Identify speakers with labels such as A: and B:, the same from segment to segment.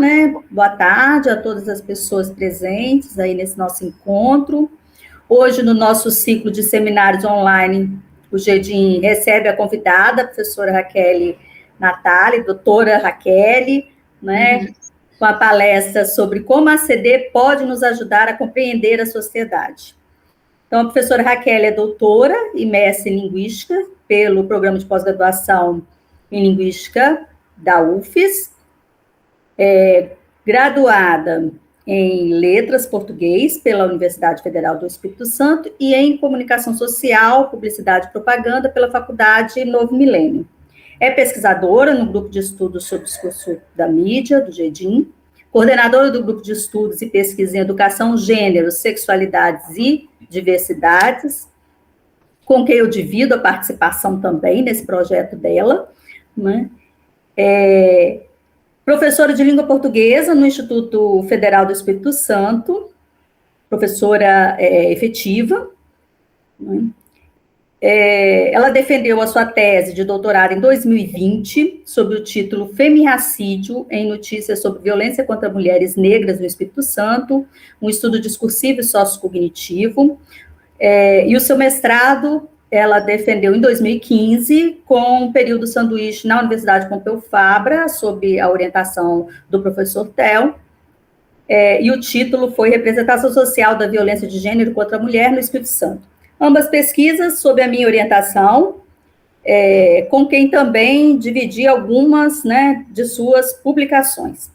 A: né? Boa tarde a todas as pessoas presentes aí nesse nosso encontro. Hoje, no nosso ciclo de seminários online, o GEDIM recebe a convidada, a professora Raquel Natali, doutora Raquel, né? Com a palestra sobre como a CD pode nos ajudar a compreender a sociedade. Então, a professora Raquel é doutora e mestre em Linguística pelo Programa de Pós-Graduação em Linguística da UFES, graduada em Letras Português pela Universidade Federal do Espírito Santo e em Comunicação Social, Publicidade e Propaganda pela Faculdade Novo Milênio. É pesquisadora no Grupo de Estudos sobre o Discurso da Mídia, do GEDIM, coordenadora do Grupo de Estudos e Pesquisa em Educação, Gênero, Sexualidades e Diversidades, com quem eu divido a participação também nesse projeto dela, né? Professora de língua portuguesa no Instituto Federal do Espírito Santo, professora efetiva, né? Ela defendeu a sua tese de doutorado em 2020, sob o título Femirracídio em Notícias sobre Violência contra Mulheres Negras no Espírito Santo, um estudo discursivo e sociocognitivo, e o seu mestrado ela defendeu em 2015, com um período sanduíche na Universidade Pompeu Fabra, sob a orientação do professor Theo, e o título foi Representação Social da Violência de Gênero contra a Mulher no Espírito Santo. Ambas pesquisas sob a minha orientação, com quem também dividi algumas, né, de suas publicações.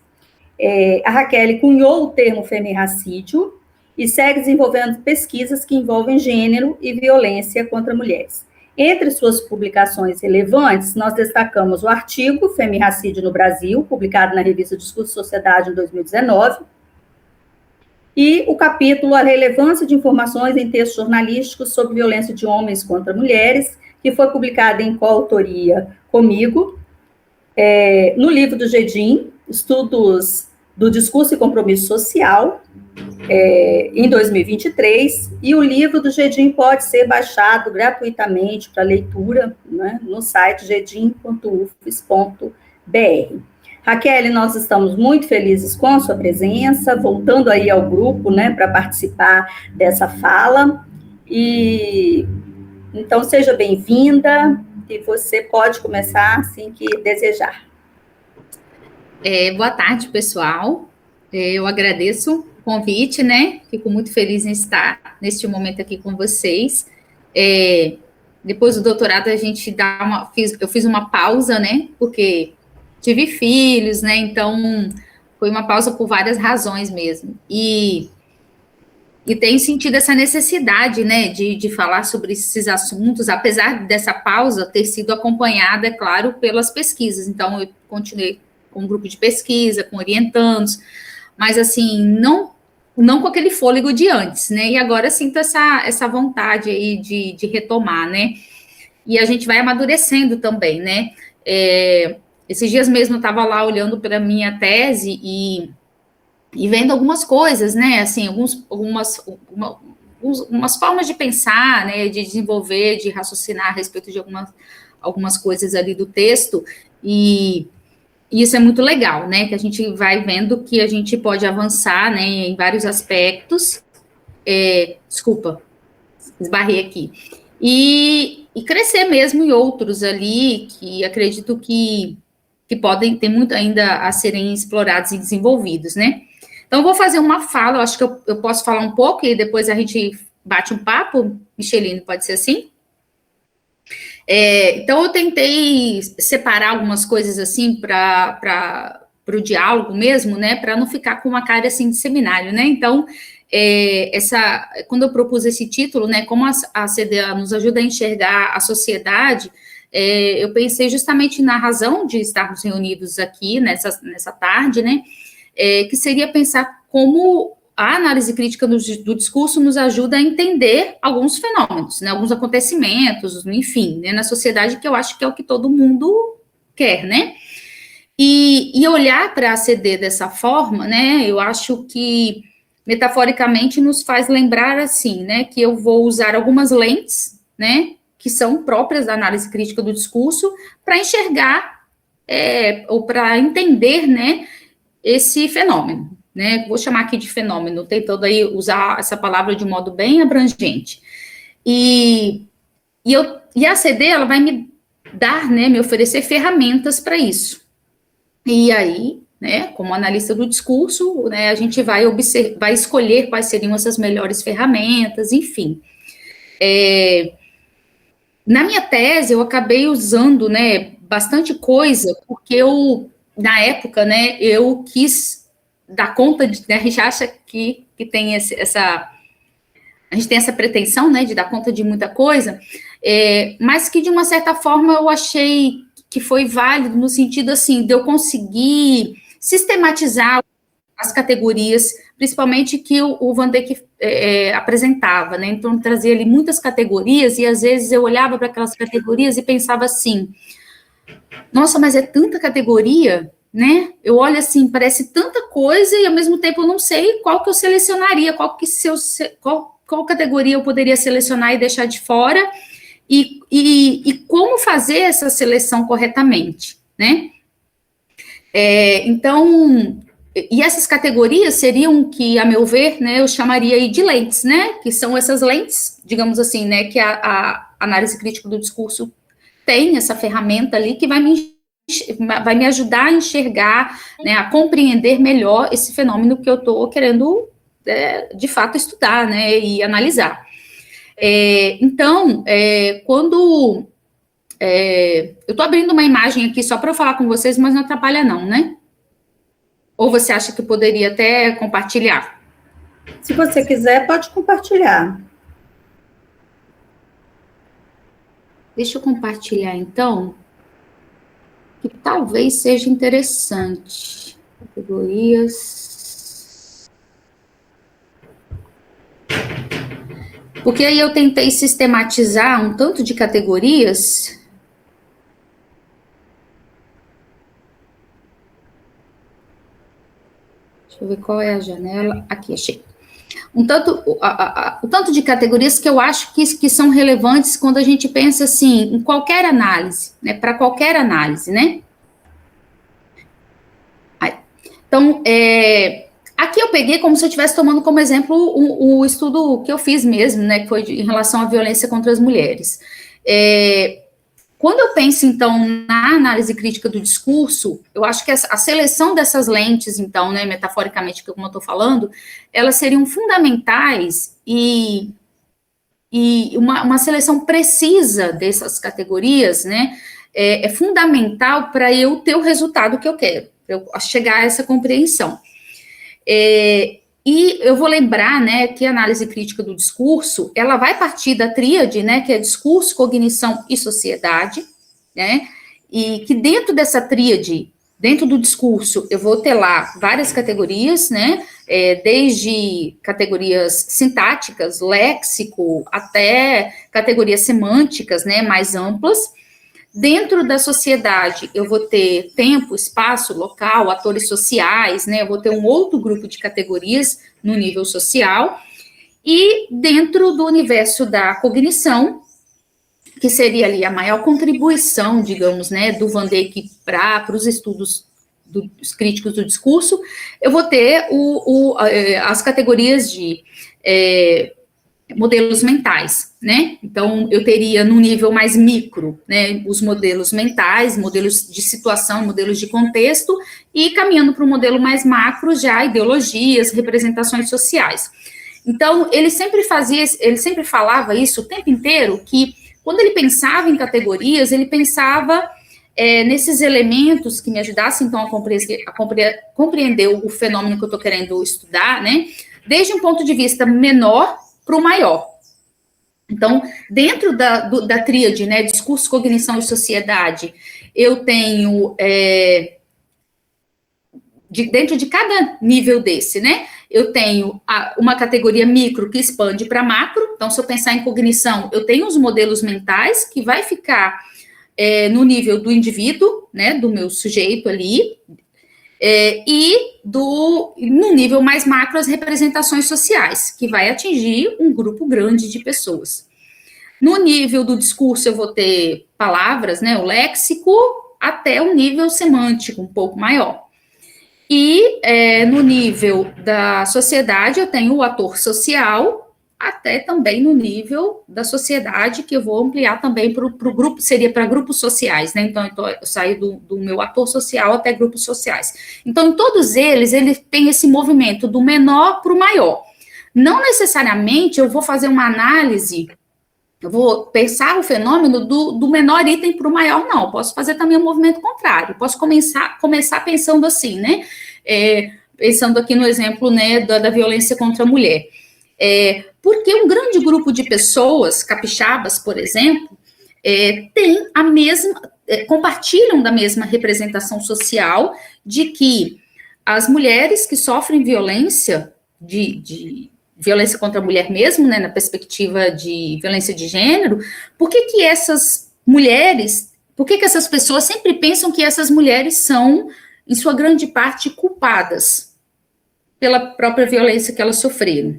A: A Raquel cunhou o termo femirracídio e segue desenvolvendo pesquisas que envolvem gênero e violência contra mulheres. Entre suas publicações relevantes, nós destacamos o artigo Femirracídio no Brasil, publicado na revista Discurso e Sociedade em 2019, e o capítulo A Relevância de Informações em Textos Jornalísticos sobre Violência de Homens contra Mulheres, que foi publicado em coautoria comigo, no livro do GEDIM, Estudos do Discurso e Compromisso Social, em 2023, e o livro do GEDIM pode ser baixado gratuitamente para leitura, né, no site gedim.ufes.br. Raquel, nós estamos muito felizes com a sua presença, voltando aí ao grupo, né, para participar dessa fala, e então seja bem-vinda, e você pode começar assim que desejar.
B: Boa tarde, pessoal. Eu agradeço o convite, né? Fico muito feliz em estar neste momento aqui com vocês. Depois do doutorado, eu fiz uma pausa, né? Porque tive filhos, né? Então, foi uma pausa por várias razões mesmo. E tenho sentido essa necessidade, né? De falar sobre esses assuntos, apesar dessa pausa ter sido acompanhada, é claro, pelas pesquisas. Então, eu continuei com um grupo de pesquisa, com orientandos, mas, assim, não com aquele fôlego de antes, né? E agora sinto essa vontade aí de retomar, né? E a gente vai amadurecendo também, né? Esses dias mesmo eu estava lá olhando para a minha tese e vendo algumas coisas, né? Assim, algumas formas de pensar, né? De desenvolver, de raciocinar a respeito de algumas coisas ali do texto, e isso é muito legal, né, que a gente vai vendo que a gente pode avançar, né, em vários aspectos, desculpa, esbarrei aqui, e crescer mesmo em outros ali, que acredito que podem ter muito ainda a serem explorados e desenvolvidos, né. Então, eu vou fazer uma fala, eu acho que eu posso falar um pouco, e depois a gente bate um papo, Micheline, pode ser assim? Então, eu tentei separar algumas coisas assim para o diálogo mesmo, né, para não ficar com uma cara assim de seminário, né. Então, quando eu propus esse título, né, como a CDA nos ajuda a enxergar a sociedade, eu pensei justamente na razão de estarmos reunidos aqui nessa tarde, né, que seria pensar como a análise crítica do discurso nos ajuda a entender alguns fenômenos, né, alguns acontecimentos, enfim, né, na sociedade, que eu acho que é o que todo mundo quer, né? E olhar para a CD dessa forma, né, eu acho que, metaforicamente, nos faz lembrar, assim, né, que eu vou usar algumas lentes, né, que são próprias da análise crítica do discurso, para enxergar, ou para entender, né, esse fenômeno, né? Vou chamar aqui de fenômeno, tentando aí usar essa palavra de modo bem abrangente. E a CD, ela vai me dar, né, me oferecer ferramentas para isso. E aí, né, como analista do discurso, né, a gente vai escolher quais seriam essas melhores ferramentas, enfim. Na minha tese, eu acabei usando, né, bastante coisa, porque na época, né, eu quis dar conta de, né, a gente acha que tem a gente tem essa pretensão, né, de dar conta de muita coisa, mas que, de uma certa forma, eu achei que foi válido no sentido, assim, de eu conseguir sistematizar as categorias, principalmente que o Van Dijk apresentava, né, então trazia ali muitas categorias, e às vezes eu olhava para aquelas categorias e pensava assim, nossa, mas é tanta categoria, né, eu olho assim, parece tanta coisa, e ao mesmo tempo eu não sei qual que eu selecionaria, qual categoria eu poderia selecionar e deixar de fora, e como fazer essa seleção corretamente, né? Então, e essas categorias seriam que, a meu ver, né, eu chamaria aí de lentes, né? Que são essas lentes, digamos assim, né, que a análise crítica do discurso tem essa ferramenta ali que vai me ajudar a enxergar, né, a compreender melhor esse fenômeno que eu estou querendo, de fato, estudar, né, e analisar. Então, quando... eu estou abrindo uma imagem aqui só para eu falar com vocês, mas não atrapalha não, né? Ou você acha que poderia até compartilhar?
A: Se você quiser, pode compartilhar.
B: Deixa eu compartilhar, então, que talvez seja interessante. Categorias... Porque aí eu tentei sistematizar um tanto de categorias. Deixa eu ver qual é a janela. Aqui, achei. O tanto de categorias que eu acho que são relevantes quando a gente pensa assim, em qualquer análise, né? Para qualquer análise, né? Então, aqui eu peguei como se eu estivesse tomando como exemplo o estudo que eu fiz mesmo, né? Que foi em relação à violência contra as mulheres. Quando eu penso, então, na análise crítica do discurso, eu acho que a seleção dessas lentes, então, né, metaforicamente, como eu estou falando, elas seriam fundamentais e uma seleção precisa dessas categorias, né, é fundamental para eu ter o resultado que eu quero, para eu chegar a essa compreensão. E eu vou lembrar, né, que a análise crítica do discurso, ela vai partir da tríade, né, que é discurso, cognição e sociedade, né, e que dentro dessa tríade, dentro do discurso, eu vou ter lá várias categorias, né, desde categorias sintáticas, léxico, até categorias semânticas, né, mais amplas. Dentro da sociedade, eu vou ter tempo, espaço, local, atores sociais, né? Eu vou ter um outro grupo de categorias no nível social. E dentro do universo da cognição, que seria ali a maior contribuição, digamos, né, do Van Dijk para os estudos dos críticos do discurso, eu vou ter as categorias de modelos mentais, né? Então, eu teria no nível mais micro, né, os modelos mentais, modelos de situação, modelos de contexto, e caminhando para o modelo mais macro, já ideologias, representações sociais. Então, ele sempre falava isso o tempo inteiro, que quando ele pensava em categorias, ele pensava nesses elementos que me ajudassem, então, a compreender o fenômeno que eu estou querendo estudar, né? Desde um ponto de vista menor para o maior. Então, dentro da tríade, né, discurso, cognição e sociedade, eu tenho, dentro de cada nível desse, né, eu tenho uma categoria micro que expande para macro. Então, se eu pensar em cognição, eu tenho os modelos mentais, que vai ficar no nível do indivíduo, né, do meu sujeito ali, e no nível mais macro, as representações sociais, que vai atingir um grupo grande de pessoas. No nível do discurso, eu vou ter palavras, né, o léxico, até o nível semântico, um pouco maior. E no nível da sociedade, eu tenho o ator social, até também no nível da sociedade, que eu vou ampliar também para o grupo, seria para grupos sociais, né? Então, eu saio do meu ator social até grupos sociais. Então, em todos eles tem esse movimento do menor para o maior. Não necessariamente eu vou fazer uma análise, eu vou pensar o fenômeno do menor item para o maior, não. Eu posso fazer também um movimento contrário. Eu posso começar pensando assim, né? Pensando aqui no exemplo, né, da violência contra a mulher. Porque um grande grupo de pessoas, capixabas, por exemplo, tem a mesma, compartilham da mesma representação social de que as mulheres que sofrem violência, de violência contra a mulher mesmo, né, na perspectiva de violência de gênero, por que essas mulheres, por que essas pessoas sempre pensam que essas mulheres são, em sua grande parte, culpadas pela própria violência que elas sofreram?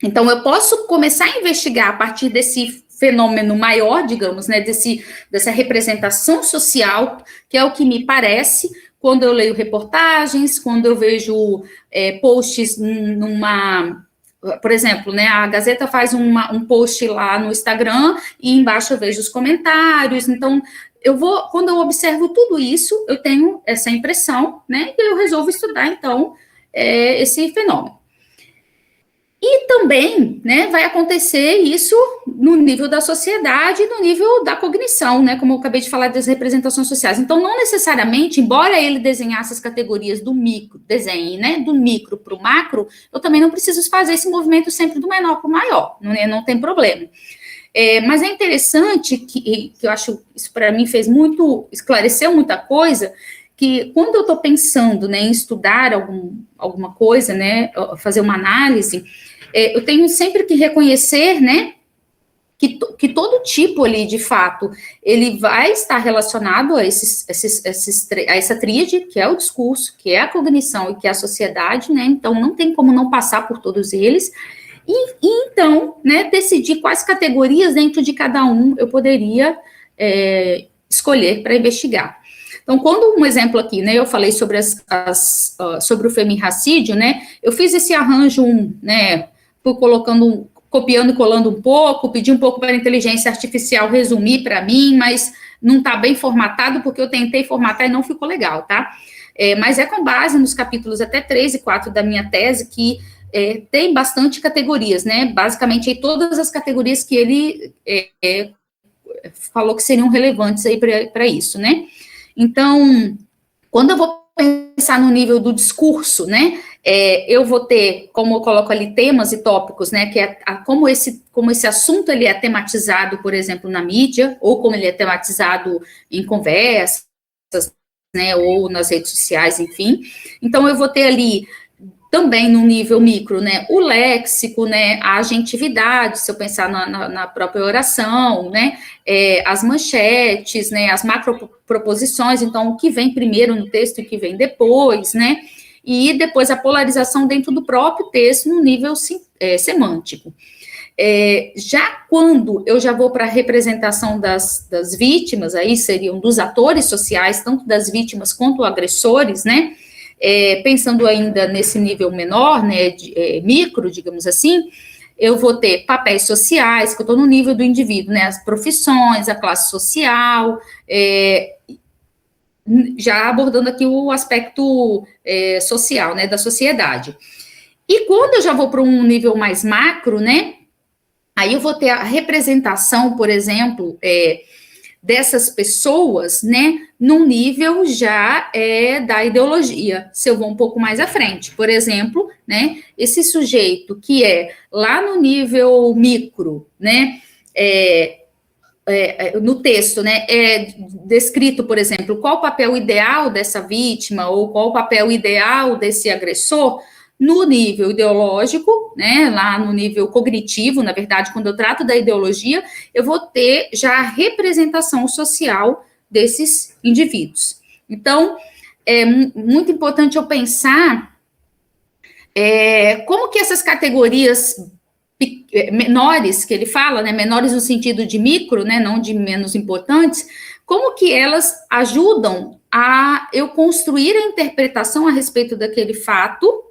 B: Então, eu posso começar a investigar a partir desse fenômeno maior, digamos, né, dessa representação social, que é o que me parece quando eu leio reportagens, quando eu vejo posts por exemplo, né, a Gazeta faz um post lá no Instagram e embaixo eu vejo os comentários. Então, quando eu observo tudo isso, eu tenho essa impressão, né, e eu resolvo estudar, então, esse fenômeno. E também, né, vai acontecer isso no nível da sociedade, no nível da cognição, né, como eu acabei de falar das representações sociais. Então, não necessariamente, embora ele desenhasse as categorias do micro, desenhe, né, do micro para o macro, eu também não preciso fazer esse movimento sempre do menor para o maior, não tem problema. Mas é interessante que eu acho, isso para mim esclareceu muita coisa, que quando eu estou pensando, né, em estudar alguma coisa, né, fazer uma análise, eu tenho sempre que reconhecer, né, que todo tipo ali, de fato, ele vai estar relacionado a essa tríade, que é o discurso, que é a cognição e que é a sociedade, né, então não tem como não passar por todos eles, e então, né, decidir quais categorias dentro de cada um eu poderia escolher para investigar. Então, quando um exemplo aqui, né, eu falei sobre sobre o feminracídio, né, eu fiz esse arranjo, né, copiando e colando um pouco, pedi um pouco para a inteligência artificial resumir para mim, mas não está bem formatado, porque eu tentei formatar e não ficou legal, tá? Mas é com base nos capítulos até 3 e 4 da minha tese, que tem bastante categorias, né? Basicamente, aí, todas as categorias que ele falou que seriam relevantes aí para isso, né? Então, quando eu vou pensar no nível do discurso, né, eu vou ter, como eu coloco ali, temas e tópicos, né, que é como esse assunto ele é tematizado, por exemplo, na mídia, ou como ele é tematizado em conversas, né, ou nas redes sociais, enfim. Então, eu vou ter ali também no nível micro, né, o léxico, né, a agentividade, se eu pensar na própria oração, né, as manchetes, né, as macroproposições, então, o que vem primeiro no texto e o que vem depois, né, e depois a polarização dentro do próprio texto no nível semântico. Já quando eu já vou para a representação das vítimas, aí seriam dos atores sociais, tanto das vítimas quanto agressores, né, pensando ainda nesse nível menor, né, micro, digamos assim, eu vou ter papéis sociais, que eu estou no nível do indivíduo, né, as profissões, a classe social, já abordando aqui o aspecto social, né, da sociedade. E quando eu já vou para um nível mais macro, né, aí eu vou ter a representação, por exemplo, dessas pessoas, né, num nível já da ideologia, se eu vou um pouco mais à frente. Por exemplo, né, esse sujeito que lá no nível micro, né, no texto, né, é descrito, por exemplo, qual o papel ideal dessa vítima ou qual o papel ideal desse agressor. No nível ideológico, né, lá no nível cognitivo, na verdade, quando eu trato da ideologia, eu vou ter já a representação social desses indivíduos. Então, é muito importante eu pensar como que essas categorias menores, que ele fala, né, menores no sentido de micro, né, não de menos importantes, como que elas ajudam a eu construir a interpretação a respeito daquele fato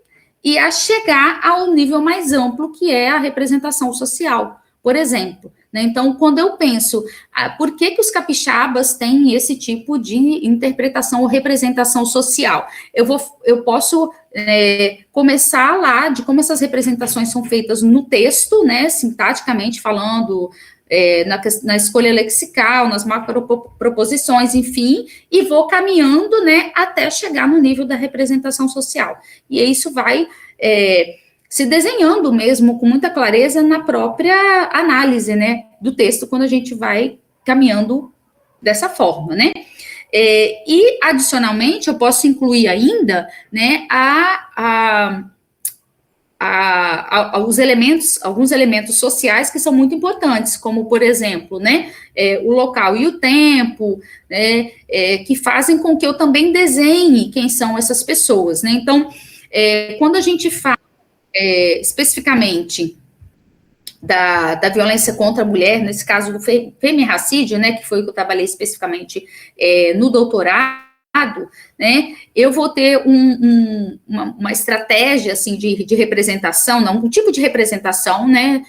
B: e a chegar ao nível mais amplo, que é a representação social, por exemplo. Né? Então, quando eu penso, por que os capixabas têm esse tipo de interpretação ou representação social? Eu posso começar lá de como essas representações são feitas no texto, né, sintaticamente falando, na escolha lexical, nas macroproposições, enfim, e vou caminhando, né, até chegar no nível da representação social. E isso vai se desenhando mesmo com muita clareza na própria análise, né, do texto, quando a gente vai caminhando dessa forma, né. E, adicionalmente, eu posso incluir ainda, né, alguns elementos sociais que são muito importantes, como, por exemplo, né, o local e o tempo, né, que fazem com que eu também desenhe quem são essas pessoas, né. Então, quando a gente fala especificamente da violência contra a mulher, nesse caso do femirracídio, né, que foi o que eu trabalhei especificamente no doutorado, né, eu vou ter uma estratégia, assim, de representação, não, um tipo de representação, né,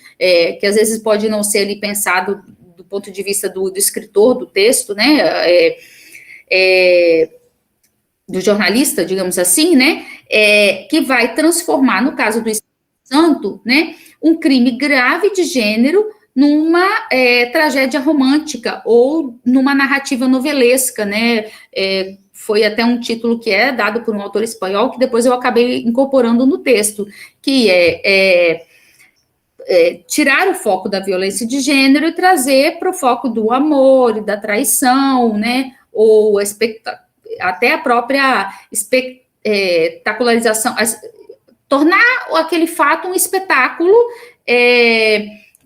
B: que às vezes pode não ser ali pensado do ponto de vista do escritor do texto, né, do jornalista, digamos assim, né, que vai transformar, no caso do Espírito Santo, né, um crime grave de gênero numa tragédia romântica ou numa narrativa novelesca, né, foi até um título que é dado por um autor espanhol, que depois eu acabei incorporando no texto, que tirar o foco da violência de gênero e trazer para o foco do amor e da traição, né, ou até a própria espetacularização, tornar aquele fato um espetáculo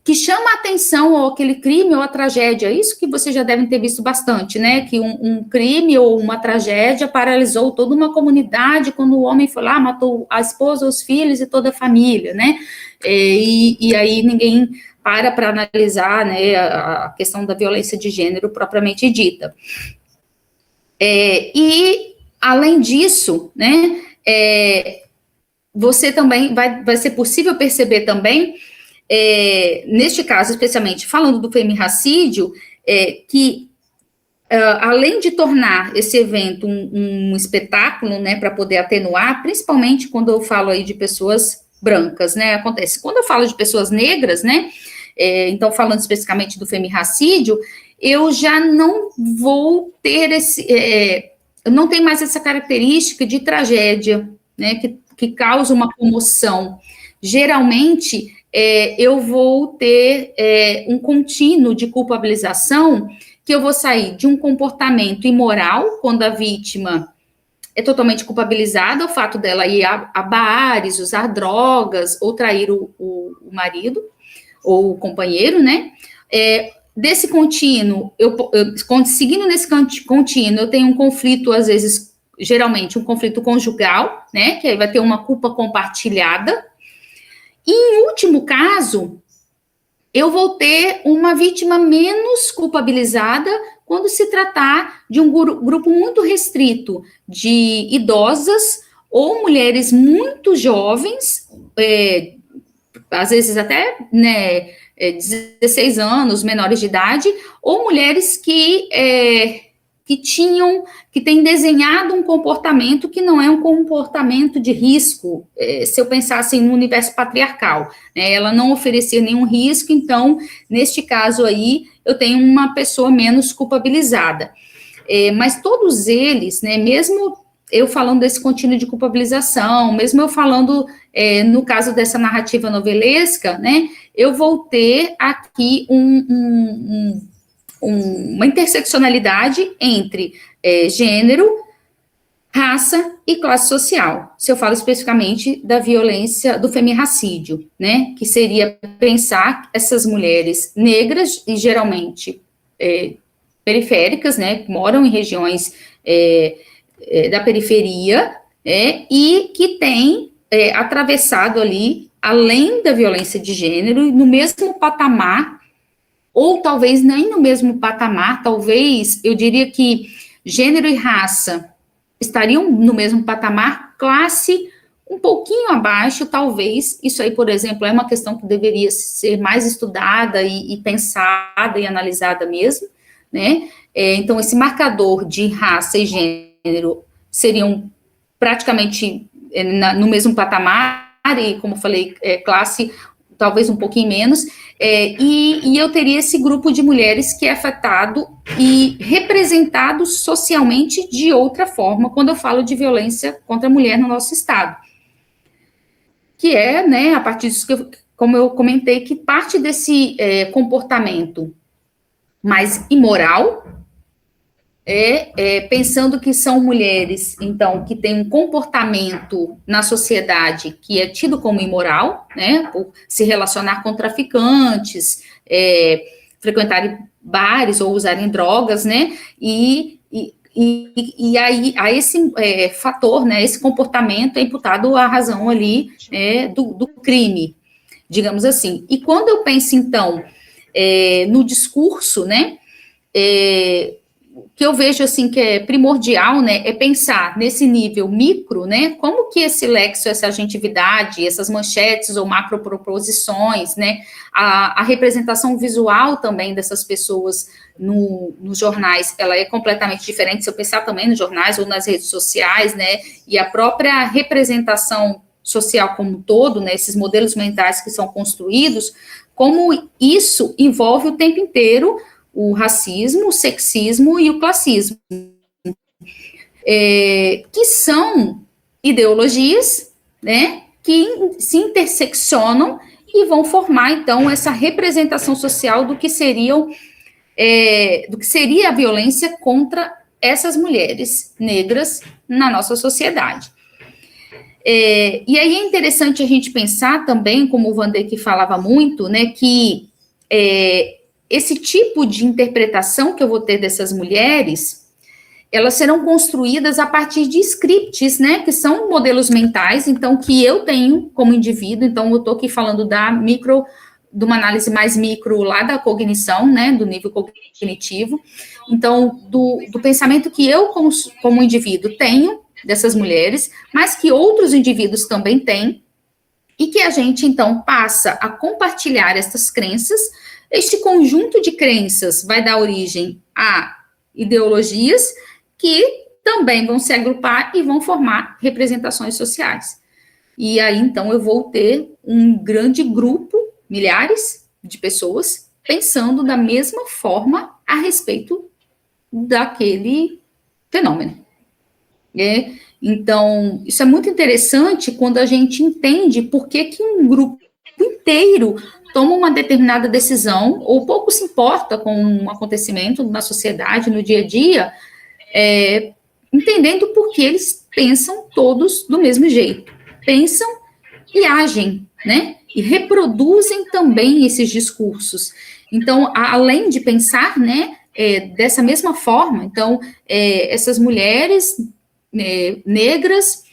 B: que chama a atenção, ou aquele crime ou a tragédia, isso que vocês já devem ter visto bastante, né, que um crime ou uma tragédia paralisou toda uma comunidade, quando o homem foi lá, matou a esposa, os filhos e toda a família, né, e aí ninguém para analisar, né, a questão da violência de gênero propriamente dita. E, além disso, né, você também vai ser possível perceber também, neste caso, especialmente falando do femirracídio, que além de tornar esse evento um espetáculo, né, para poder atenuar, principalmente quando eu falo aí de pessoas brancas, né, acontece, quando eu falo de pessoas negras, né, então falando especificamente do femirracídio, eu já não vou ter não tem mais essa característica de tragédia, né, que causa uma comoção. Geralmente, eu vou ter um contínuo de culpabilização, que eu vou sair de um comportamento imoral, quando a vítima é totalmente culpabilizada, o fato dela ir a bares, usar drogas, ou trair o marido, ou o companheiro, né, desse contínuo, seguindo nesse contínuo, eu tenho um conflito, às vezes, geralmente, um conflito conjugal, né, que aí vai ter uma culpa compartilhada, e, em último caso, eu vou ter uma vítima menos culpabilizada quando se tratar de um grupo muito restrito de idosas ou mulheres muito jovens, às vezes até, né, 16 anos, menores de idade, ou mulheres que têm desenhado um comportamento que não é um comportamento de risco, se eu pensar assim no universo patriarcal, né, ela não oferecia nenhum risco, então, neste caso aí, eu tenho uma pessoa menos culpabilizada. Mas todos eles, né, mesmo eu falando desse contínuo de culpabilização, mesmo eu falando, no caso dessa narrativa novelesca, né, eu vou ter aqui uma interseccionalidade entre gênero, raça e classe social. Se eu falo especificamente da violência, do femirracídio, né, que seria pensar essas mulheres negras e geralmente periféricas, né, que moram em regiões da periferia, e que têm atravessado ali, além da violência de gênero, no mesmo patamar, ou talvez nem no mesmo patamar, talvez, eu diria que gênero e raça estariam no mesmo patamar, classe um pouquinho abaixo, talvez. Isso aí, por exemplo, é uma questão que deveria ser mais estudada e pensada e analisada mesmo, né? Então, esse marcador de raça e gênero seriam praticamente no mesmo patamar, e, como eu falei, classe talvez um pouquinho menos, e eu teria esse grupo de mulheres que é afetado e representado socialmente de outra forma, quando eu falo de violência contra a mulher no nosso estado. Que é, né, a partir disso como eu comentei, que parte desse comportamento mais imoral pensando que são mulheres, então, que têm um comportamento na sociedade que é tido como imoral, né, por se relacionar com traficantes, frequentarem bares ou usarem drogas, né, e aí, a esse fator, né, esse comportamento é imputado à razão ali do crime, digamos assim. E quando eu penso, então, no discurso, né, que eu vejo, assim, que é primordial, né, é pensar nesse nível micro, né, como que esse lexo, essa agentividade, essas manchetes ou macroproposições, né, a representação visual também dessas pessoas nos jornais, ela é completamente diferente, se eu pensar também nos jornais ou nas redes sociais, né, e a própria representação social como um todo, né, esses modelos mentais que são construídos, como isso envolve o tempo inteiro o racismo, o sexismo e o classismo, que são ideologias, né, que se interseccionam e vão formar, então, essa representação social do que seria a violência contra essas mulheres negras na nossa sociedade. E aí é interessante a gente pensar também, como o Vandeck falava muito, né, que esse tipo de interpretação que eu vou ter dessas mulheres, elas serão construídas a partir de scripts, né, que são modelos mentais, então, que eu tenho como indivíduo, então, eu estou aqui falando de uma análise mais micro lá da cognição, né, do nível cognitivo, então, do pensamento que eu, como indivíduo, tenho dessas mulheres, mas que outros indivíduos também têm, e que a gente, então, passa a compartilhar essas crenças. Este conjunto de crenças vai dar origem a ideologias que também vão se agrupar e vão formar representações sociais. E aí, então, eu vou ter um grande grupo, milhares de pessoas, pensando da mesma forma a respeito daquele fenômeno. Então, isso é muito interessante quando a gente entende por que um grupo inteiro toma uma determinada decisão, ou pouco se importa com um acontecimento na sociedade, no dia a dia, entendendo por que eles pensam todos do mesmo jeito. Pensam e agem, né? E reproduzem também esses discursos. Então, além de pensar, né, dessa mesma forma, então, essas mulheres negras,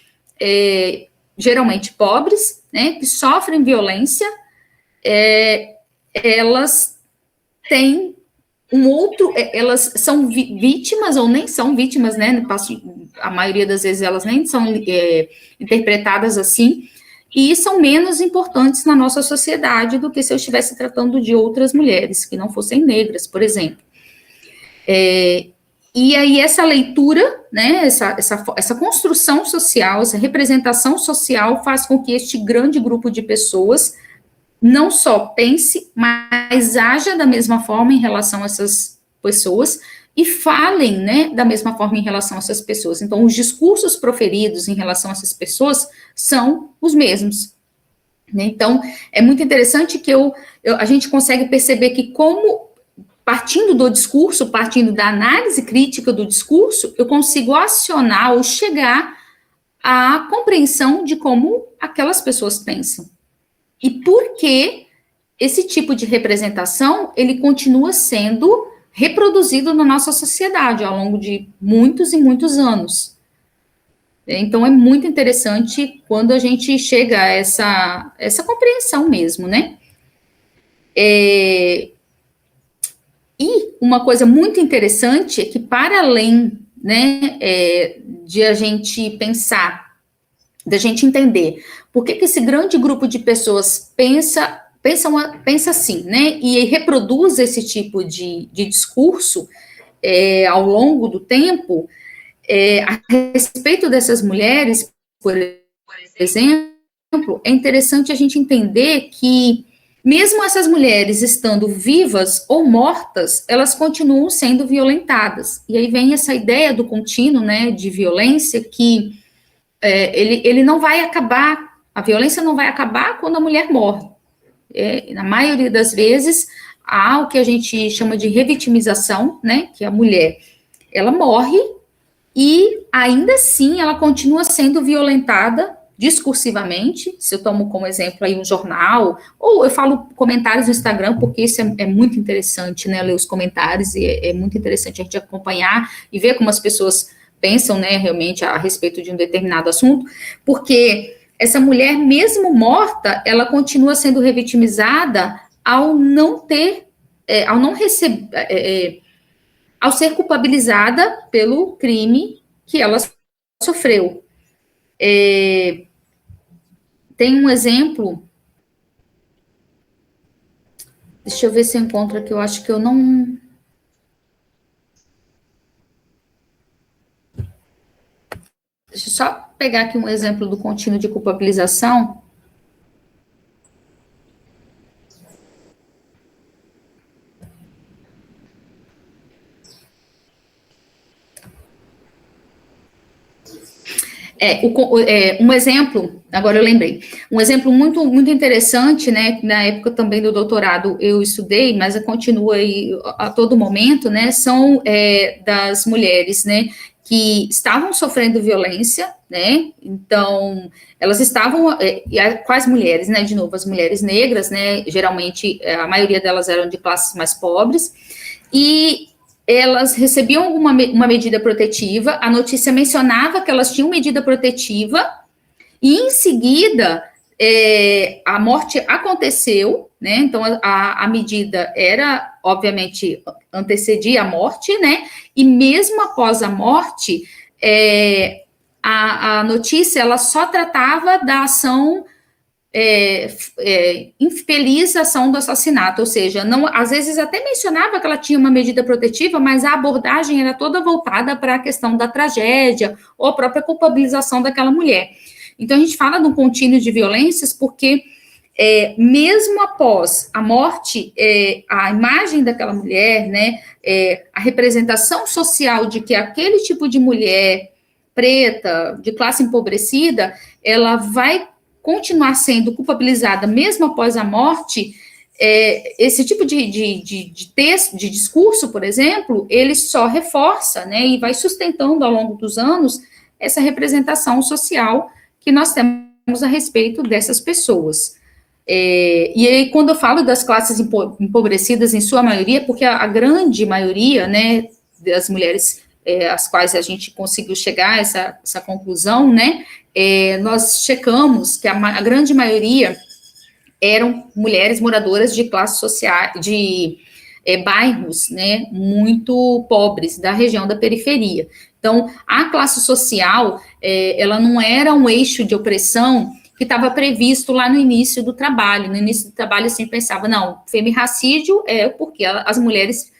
B: geralmente pobres, né, que sofrem violência, elas têm elas são vítimas ou nem são vítimas, né, a maioria das vezes elas nem são interpretadas assim, e são menos importantes na nossa sociedade do que se eu estivesse tratando de outras mulheres que não fossem negras, por exemplo. E aí essa leitura, né, essa construção social, essa representação social faz com que este grande grupo de pessoas não só pense, mas haja da mesma forma em relação a essas pessoas e falem, né, da mesma forma em relação a essas pessoas. Então, os discursos proferidos em relação a essas pessoas são os mesmos. Né? Então, é muito interessante que a gente consegue perceber que como partindo do discurso, partindo da análise crítica do discurso, eu consigo acionar ou chegar à compreensão de como aquelas pessoas pensam. E por que esse tipo de representação, ele continua sendo reproduzido na nossa sociedade ao longo de muitos e muitos anos. Então, é muito interessante quando a gente chega a essa compreensão mesmo, né? E uma coisa muito interessante é que, para além né, de a gente pensar, da gente entender por que esse grande grupo de pessoas pensa assim, né, e reproduz esse tipo de discurso ao longo do tempo, a respeito dessas mulheres, por exemplo, é interessante a gente entender que, mesmo essas mulheres estando vivas ou mortas, elas continuam sendo violentadas. E aí vem essa ideia do contínuo, né, de violência, que ele não vai acabar, a violência não vai acabar quando a mulher morre. Na maioria das vezes, há o que a gente chama de revitimização, né, que a mulher, ela morre e ainda assim ela continua sendo violentada discursivamente. Se eu tomo como exemplo aí um jornal, ou eu falo comentários no Instagram, porque isso é muito interessante, né, ler os comentários, e é muito interessante a gente acompanhar e ver como as pessoas pensam, né, realmente a respeito de um determinado assunto, porque essa mulher, mesmo morta, ela continua sendo revitimizada ao não ter, ao não receber, ao ser culpabilizada pelo crime que ela sofreu. Tem um exemplo, deixa eu ver se eu encontro aqui, eu acho que eu não... Deixa eu só pegar aqui um exemplo do contínuo de culpabilização. Um exemplo, agora eu lembrei, um exemplo muito, muito interessante, né, na época também do doutorado eu estudei, mas continua aí a todo momento, né, são das mulheres, né, que estavam sofrendo violência, né, então, elas estavam, quais mulheres, né, de novo, as mulheres negras, né, geralmente, a maioria delas eram de classes mais pobres, e elas recebiam uma medida protetiva, a notícia mencionava que elas tinham medida protetiva, e em seguida a morte aconteceu, né? Então a medida era, obviamente, antecedia a morte, né? E mesmo após a morte, a notícia ela só tratava da ação infeliz ação do assassinato, ou seja, não, às vezes até mencionava que ela tinha uma medida protetiva, mas a abordagem era toda voltada para a questão da tragédia ou a própria culpabilização daquela mulher. Então, a gente fala de um contínuo de violências porque, mesmo após a morte, a imagem daquela mulher, né, a representação social de que aquele tipo de mulher preta, de classe empobrecida, ela vai continuar sendo culpabilizada mesmo após a morte. Esse tipo de texto, de discurso, por exemplo, ele só reforça, né, e vai sustentando ao longo dos anos essa representação social que nós temos a respeito dessas pessoas. E aí, quando eu falo das classes empobrecidas, em sua maioria, porque a grande maioria, né, das mulheres às quais a gente conseguiu chegar a essa conclusão, né, nós checamos que a grande maioria eram mulheres moradoras de classe social, de bairros, né, muito pobres, da região da periferia. Então, a classe social, ela não era um eixo de opressão que estava previsto lá no início do trabalho. No início do trabalho, assim, pensava, não, femirracídio é porque as mulheres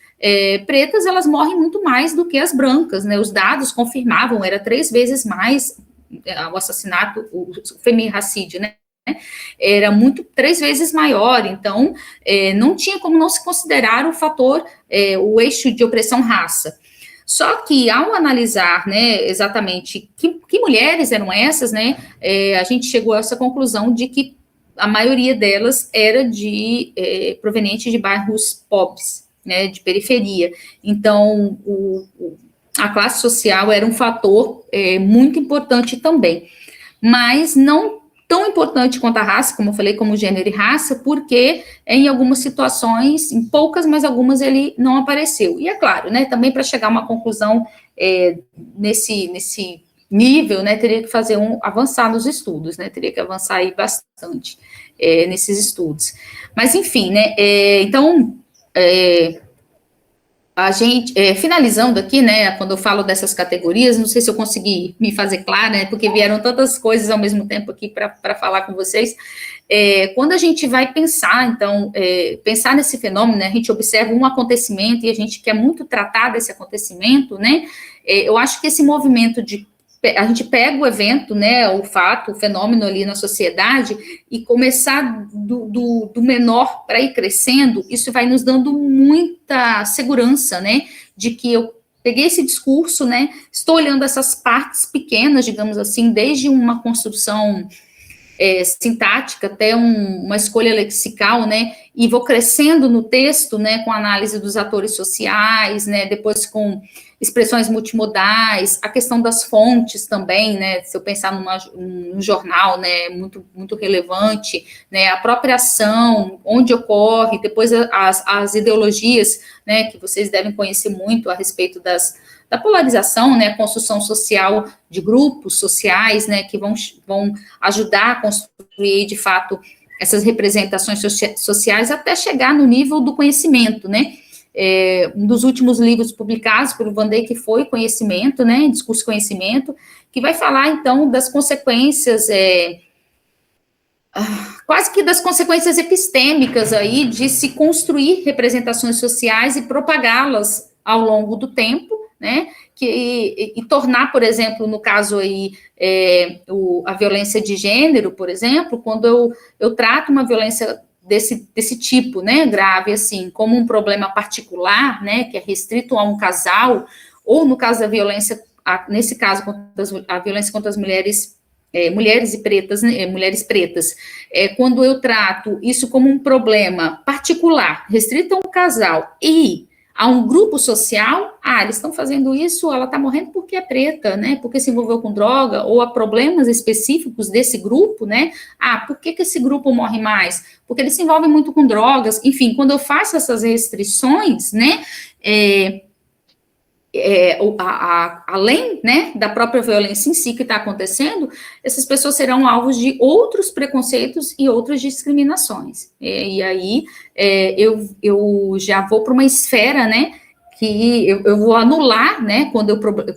B: pretas, elas morrem muito mais do que as brancas, né? Os dados confirmavam, era 3 vezes mais o assassinato, o femirracídio, né? Era 3 vezes maior, então não tinha como não se considerar o fator, o eixo de opressão raça. Só que, ao analisar, né, exatamente que mulheres eram essas, né, a gente chegou a essa conclusão de que a maioria delas era proveniente de bairros pobres, né, de periferia. Então, a classe social era um fator muito importante também, mas não tão importante quanto a raça, como eu falei, como gênero e raça, porque em algumas situações, em poucas, mas algumas ele não apareceu. E é claro, né, também para chegar a uma conclusão nesse nível, né, teria que avançar nos estudos, né, teria que avançar aí bastante nesses estudos. Mas, enfim, né, então, a gente, finalizando aqui, né, quando eu falo dessas categorias, não sei se eu consegui me fazer clara, né, porque vieram tantas coisas ao mesmo tempo aqui para falar com vocês. Quando a gente vai pensar, então, pensar nesse fenômeno, né, a gente observa um acontecimento e a gente quer muito tratar desse acontecimento, né, eu acho que esse movimento a gente pega o evento, né, o fato, o fenômeno ali na sociedade e começar do menor para ir crescendo, isso vai nos dando muita segurança, né, de que eu peguei esse discurso, né, estou olhando essas partes pequenas, digamos assim, desde uma construção sintática até uma escolha lexical, né, e vou crescendo no texto, né, com análise dos atores sociais, né, depois com expressões multimodais, a questão das fontes também, né, se eu pensar num jornal, né, muito relevante, né, a própria ação, onde ocorre, depois as ideologias, né, que vocês devem conhecer muito a respeito da polarização, né, a construção social de grupos sociais, né, que vão ajudar a construir, de fato, essas representações sociais até chegar no nível do conhecimento, né. Um dos últimos livros publicados pelo Van Dijk foi Conhecimento, né, Discurso e Conhecimento, que vai falar, então, das consequências, quase que das consequências epistêmicas aí de se construir representações sociais e propagá-las ao longo do tempo, né, e tornar, por exemplo, no caso aí, a violência de gênero, por exemplo, quando eu trato uma violência desse tipo, né, grave, assim, como um problema particular, né, que é restrito a um casal, ou no caso da violência, nesse caso, a violência contra as mulheres e pretas, né, mulheres pretas, quando eu trato isso como um problema particular, restrito a um casal e a um grupo social, eles estão fazendo isso, ela está morrendo porque é preta, né, porque se envolveu com droga, ou há problemas específicos desse grupo, né, por que esse grupo morre mais? Porque eles se envolvem muito com drogas, enfim, quando eu faço essas restrições, né, além, né, da própria violência em si que está acontecendo, essas pessoas serão alvos de outros preconceitos e outras discriminações. E aí eu já vou para uma esfera, né, que eu vou anular, né,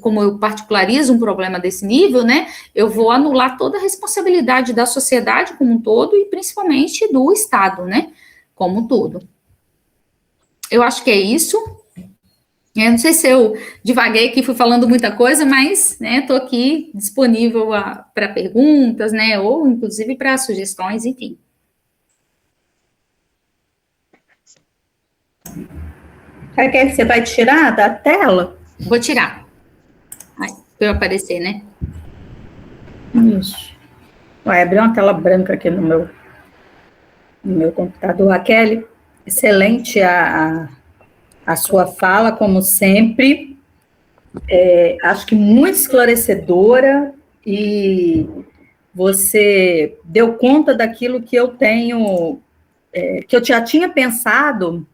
B: como eu particularizo um problema desse nível, né, eu vou anular toda a responsabilidade da sociedade como um todo e principalmente do Estado, né, como um todo. Eu acho que é isso. Eu não sei se eu divaguei aqui, fui falando muita coisa, mas, né, estou aqui disponível para perguntas, né, ou inclusive para sugestões, enfim.
A: Raquel, você vai tirar da tela?
B: Vou tirar. Para eu aparecer, né?
A: Isso. Vai abrir uma tela branca aqui no meu computador. Raquel, excelente a sua fala, como sempre. Acho que muito esclarecedora e você deu conta daquilo que eu tenho, que eu já tinha pensado.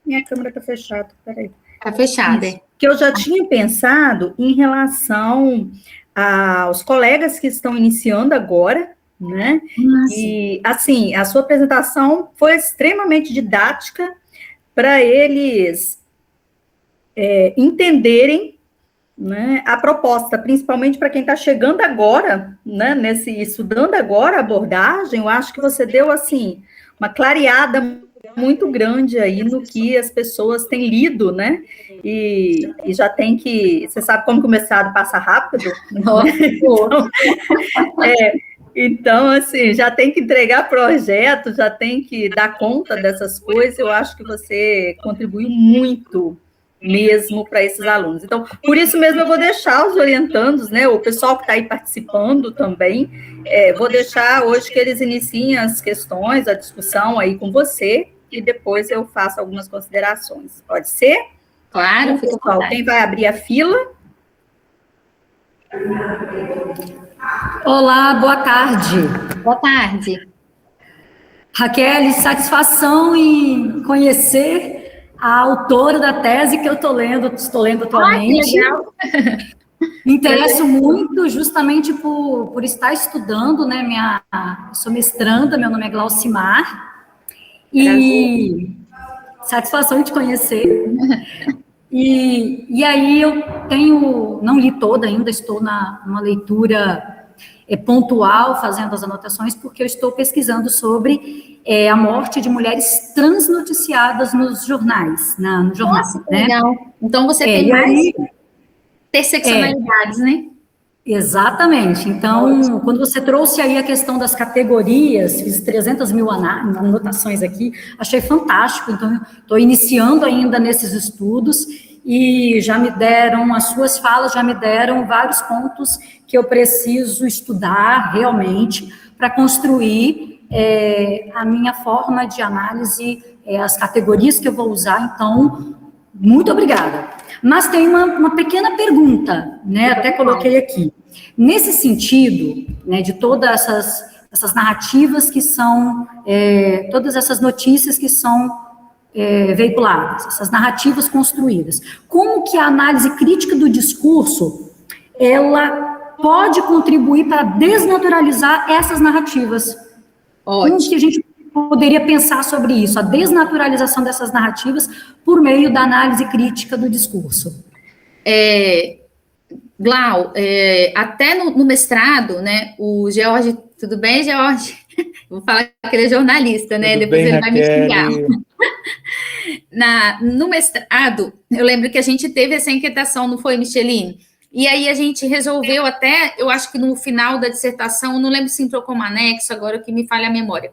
A: Minha câmera está fechada, peraí.
B: Está fechada.
A: Que eu já tinha pensado em relação aos colegas que estão iniciando agora, né? E, assim, a sua apresentação foi extremamente didática para eles entenderem, né, a proposta, principalmente para quem está chegando agora, né, estudando agora a abordagem. Eu acho que você deu, assim, uma clareada muito grande aí no que as pessoas têm lido, né, e já tem que, você sabe como começar passa rápido? Então, assim, já tem que entregar projeto, já tem que dar conta dessas coisas. Eu acho que você contribuiu muito mesmo para esses alunos. Então, por isso mesmo eu vou deixar os orientandos, né, o pessoal que está aí participando também, vou deixar hoje que eles iniciem as questões, a discussão aí com você, e depois eu faço algumas considerações. Pode ser?
B: Claro.
A: Então, pessoal, quem vai abrir a fila?
C: Olá, boa tarde.
B: Boa tarde.
C: Raquel, satisfação em conhecer a autora da tese que eu estou lendo atualmente.
B: Que legal.
C: Me interesso muito justamente por estar estudando, né? Sou mestranda, meu nome é Glaucimar. E satisfação de conhecer. E aí eu não li toda ainda, estou numa leitura pontual, fazendo as anotações, porque eu estou pesquisando sobre a morte de mulheres transnoticiadas nos jornais, no jornal.
B: Nossa, que legal. Então você tem mais interseccionalidades, né?
C: Exatamente. Então, quando você trouxe aí a questão das categorias, fiz 300 mil anotações aqui, achei fantástico. Então, estou iniciando ainda nesses estudos e já me deram, as suas falas já me deram vários pontos que eu preciso estudar realmente para construir a minha forma de análise, as categorias que eu vou usar. Então, muito obrigada. Mas tem uma pequena pergunta, né? Até coloquei aqui. Nesse sentido, né, de todas essas narrativas que são, todas essas notícias que são veiculadas, essas narrativas construídas, como que a análise crítica do discurso, ela pode contribuir para desnaturalizar essas narrativas? Ótimo. Como que a gente poderia pensar sobre isso, a desnaturalização dessas narrativas por meio da análise crítica do discurso?
B: Glau, até no mestrado, né, o George, tudo bem, George? Vou falar que ele é jornalista, né,
D: tudo
B: depois
D: bem,
B: ele vai me xingar.
D: Raquel.
B: No mestrado, eu lembro que a gente teve essa inquietação, não foi, Micheline? E aí a gente resolveu até, eu acho que no final da dissertação, não lembro se entrou como anexo, agora que me falha a memória,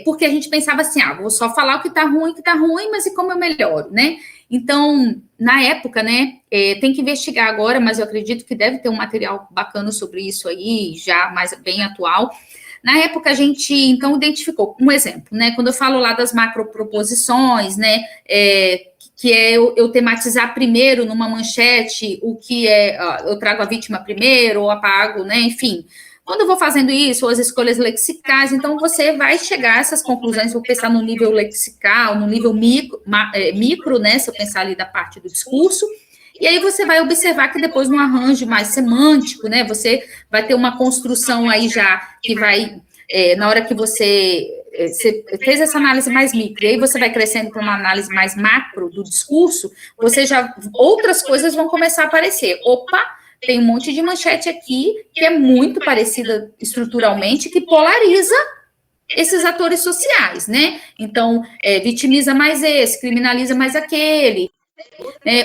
B: porque a gente pensava assim, vou só falar o que tá ruim, mas e como eu melhoro, né? Então, na época, né, tem que investigar agora, mas eu acredito que deve ter um material bacana sobre isso aí, já mais bem atual. Na época, a gente, então, identificou, um exemplo, né, quando eu falo lá das macroproposições, né, que é eu tematizar primeiro numa manchete o que eu trago a vítima primeiro, ou apago, né, enfim. Quando eu vou fazendo isso, ou as escolhas lexicais, então você vai chegar a essas conclusões, vou pensar no nível lexical, no nível micro, né, se eu pensar ali da parte do discurso, e aí você vai observar que depois no arranjo mais semântico, né, você vai ter uma construção aí já, que vai, na hora que você fez essa análise mais micro, e aí você vai crescendo para uma análise mais macro do discurso, outras coisas vão começar a aparecer. Opa! Tem um monte de manchete aqui que é muito parecida estruturalmente, que polariza esses atores sociais, né? Então, vitimiza mais esse, criminaliza mais aquele.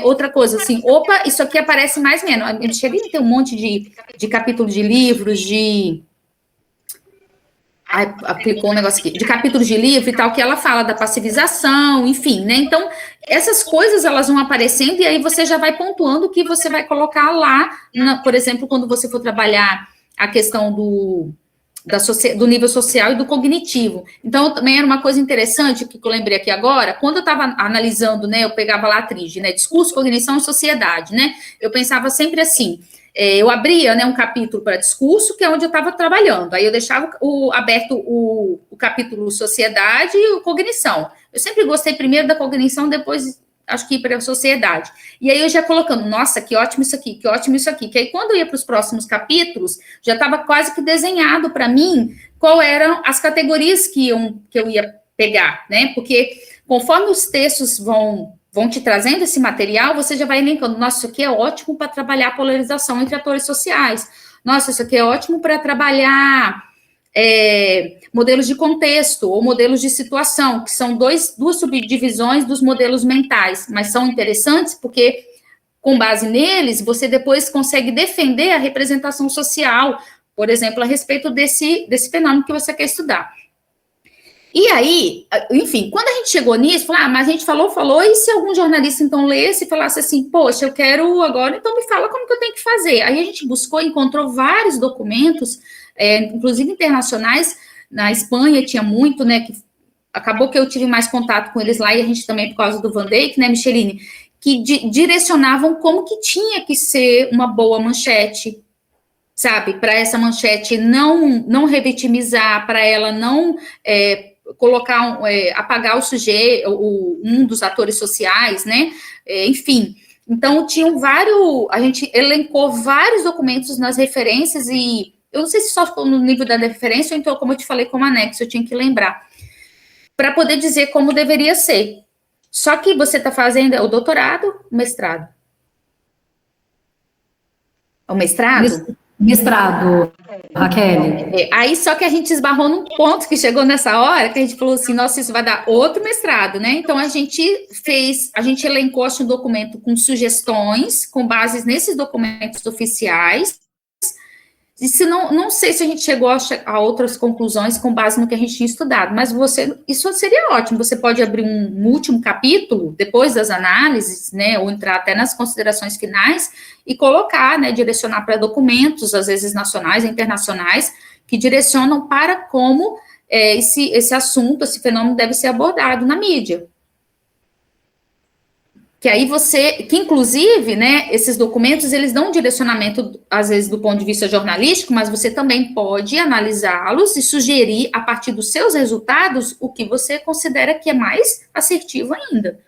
B: Outra coisa, assim, opa, isso aqui aparece mais ou menos. Eu cheguei a ter um monte de capítulos de livros, aplicou um negócio aqui, de capítulos de livro e tal, que ela fala da passivização, enfim, né? Então, essas coisas, elas vão aparecendo e aí você já vai pontuando o que você vai colocar lá, por exemplo, quando você for trabalhar a questão do nível social e do cognitivo. Então, também era uma coisa interessante que eu lembrei aqui agora, quando eu estava analisando, né, eu pegava lá a tríade, né, discurso, cognição e sociedade, né? Eu pensava sempre assim, eu abria, né, um capítulo para discurso, que é onde eu estava trabalhando, aí eu deixava aberto o capítulo sociedade e o cognição. Eu sempre gostei primeiro da cognição, depois acho que ir para a sociedade. E aí eu já colocando, nossa, que ótimo isso aqui, que ótimo isso aqui, que aí quando eu ia para os próximos capítulos, já estava quase que desenhado para mim qual eram as categorias que eu ia pegar, né, porque conforme os textos vão te trazendo esse material, você já vai elencando, nossa, isso aqui é ótimo para trabalhar a polarização entre atores sociais, nossa, isso aqui é ótimo para trabalhar modelos de contexto ou modelos de situação, que são duas subdivisões dos modelos mentais, mas são interessantes porque, com base neles, você depois consegue defender a representação social, por exemplo, a respeito desse fenômeno que você quer estudar. E aí, enfim, quando a gente chegou nisso, mas a gente falou, e se algum jornalista, então, lesse e falasse assim, poxa, eu quero agora, então me fala como que eu tenho que fazer. Aí a gente buscou, encontrou vários documentos, inclusive internacionais, na Espanha tinha muito, né, que acabou que eu tive mais contato com eles lá, e a gente também, por causa do Van Dijk, né, Micheline, que direcionavam como que tinha que ser uma boa manchete, sabe, para essa manchete não revitimizar, para ela não colocar, apagar o sujeito, um dos atores sociais, né, enfim. Então, a gente elencou vários documentos nas referências, e eu não sei se só ficou no nível da referência, ou então, como eu te falei, como anexo, eu tinha que lembrar, para poder dizer como deveria ser. Só que você está fazendo o doutorado, o mestrado? O mestrado?
C: Mestrado, Raquel.
B: Aí só que a gente esbarrou num ponto que chegou nessa hora, que a gente falou assim, nossa, isso vai dar outro mestrado, né? Então a gente elencou, acho, um documento com sugestões, com bases nesses documentos oficiais. E se não sei se a gente chegou a outras conclusões com base no que a gente tinha estudado, mas isso seria ótimo. Você pode abrir um último capítulo, depois das análises, né, ou entrar até nas considerações finais e colocar, né, direcionar para documentos, às vezes nacionais e internacionais, que direcionam para como esse assunto, esse fenômeno deve ser abordado na mídia. Que aí que inclusive, né, esses documentos, eles dão um direcionamento, às vezes, do ponto de vista jornalístico, mas você também pode analisá-los e sugerir, a partir dos seus resultados, o que você considera que é mais assertivo ainda.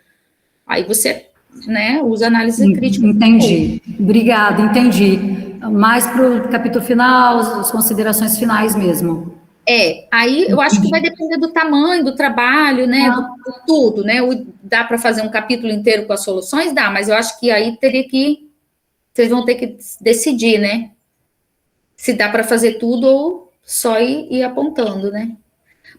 B: Aí você, né, usa análise crítica.
C: Entendi. Obrigada, entendi. Mais para o capítulo final, as considerações finais mesmo.
B: Aí eu acho que vai depender do tamanho do trabalho, né, do tudo, né, dá para fazer um capítulo inteiro com as soluções? Dá, mas eu acho que aí vocês vão ter que decidir, né, se dá para fazer tudo ou só ir apontando, né.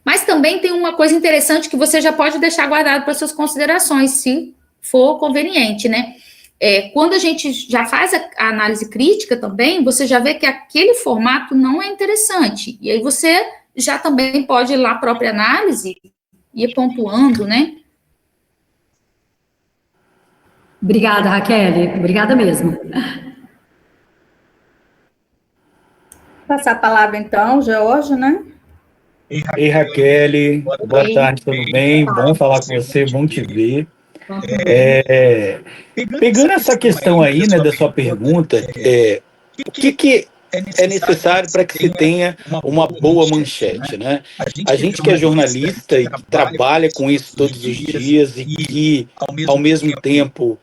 B: Mas também tem uma coisa interessante que você já pode deixar guardado para suas considerações, se for conveniente, né. Quando a gente já faz a análise crítica também, você já vê que aquele formato não é interessante, e aí você já também pode ir lá a própria análise e ir pontuando, né?
C: Obrigada, Raquel. Obrigada mesmo.
A: Passar a palavra, então, George, né?
D: Ei, Raquel, boa tarde, tudo bem? Bom falar com você, bom te ver. Pegando essa questão aí, né, da sua pergunta, o que é necessário para que se tenha uma boa manchete, né? A gente que é jornalista e que trabalha com isso todos os dias e que, ao mesmo tempo,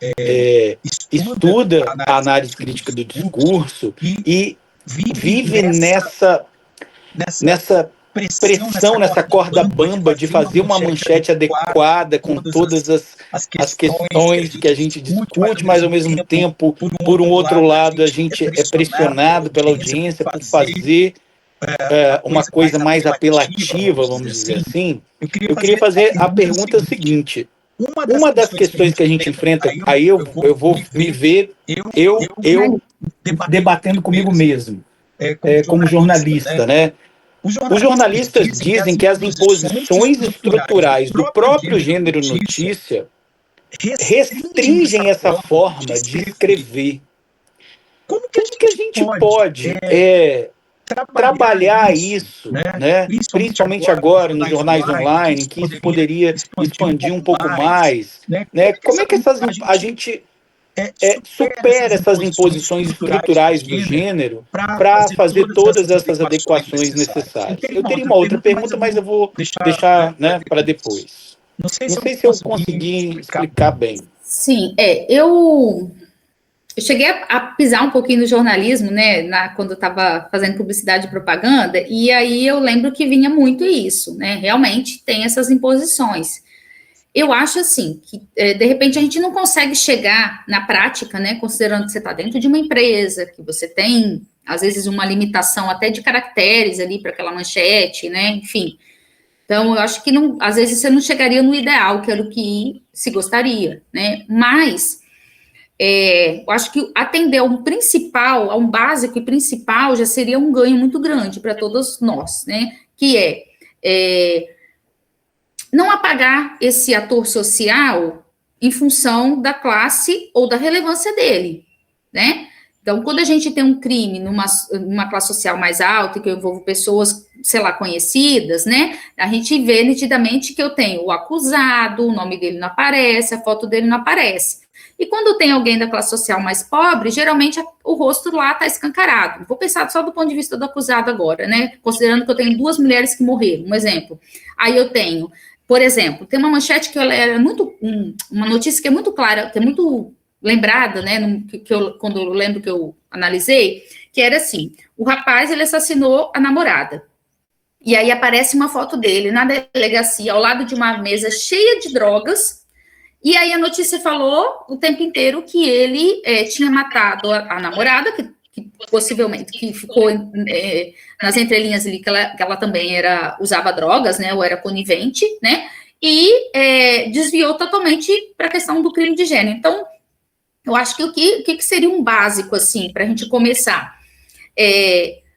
D: estuda a análise crítica do discurso e vive nessa pressão, nessa corda bamba de fazer uma manchete adequada com todas as questões que a gente discute, mas ao mesmo tempo, por um outro lado, a gente é pressionado pela audiência por fazer uma coisa mais apelativa, vamos dizer assim. Eu queria fazer a pergunta seguinte. Uma das questões que a gente enfrenta, aí eu vou me ver, eu debatendo comigo mesmo, como jornalista, né? Os jornalistas dizem que as imposições estruturais do próprio gênero notícia restringem essa forma de escrever. Como que a gente pode trabalhar isso, né? Principalmente agora nos jornais online, que isso poderia expandir um pouco mais, né? Como é que a gente supera essas imposições estruturais do gênero para fazer todas essas adequações necessárias? Eu teria uma outra pergunta, mas eu vou deixar, né, para depois. Não sei se eu consegui explicar bem.
B: Sim, eu cheguei a pisar um pouquinho no jornalismo, né, quando eu estava fazendo publicidade e propaganda, e aí eu lembro que vinha muito isso, né, realmente tem essas imposições. Eu acho, assim, que, de repente, a gente não consegue chegar na prática, né, considerando que você está dentro de uma empresa, que você tem, às vezes, uma limitação até de caracteres ali para aquela manchete, né, enfim. Então, eu acho que, às vezes, você não chegaria no ideal, que era o que se gostaria, né, mas eu acho que atender a um básico e principal, já seria um ganho muito grande para todos nós, né, que não apagar esse ator social em função da classe ou da relevância dele, né? Então, quando a gente tem um crime numa classe social mais alta, que eu envolvo pessoas, sei lá, conhecidas, né? A gente vê nitidamente que eu tenho o acusado, o nome dele não aparece, a foto dele não aparece. E quando tem alguém da classe social mais pobre, geralmente o rosto lá está escancarado. Vou pensar só do ponto de vista do acusado agora, né? Considerando que eu tenho 2 mulheres que morreram, um exemplo. Aí eu tenho, por exemplo, tem uma manchete que era uma notícia que é muito clara, que é muito lembrada, né? Quando eu lembro que eu analisei, que era assim: o rapaz, ele assassinou a namorada. E aí aparece uma foto dele na delegacia, ao lado de uma mesa cheia de drogas, E aí a notícia falou o tempo inteiro que ele tinha matado a namorada, que possivelmente, que ficou nas entrelinhas ali, que ela também usava drogas, né, ou era conivente, né, e desviou totalmente para a questão do crime de gênero. Então, eu acho que o que seria um básico, assim, para a gente começar?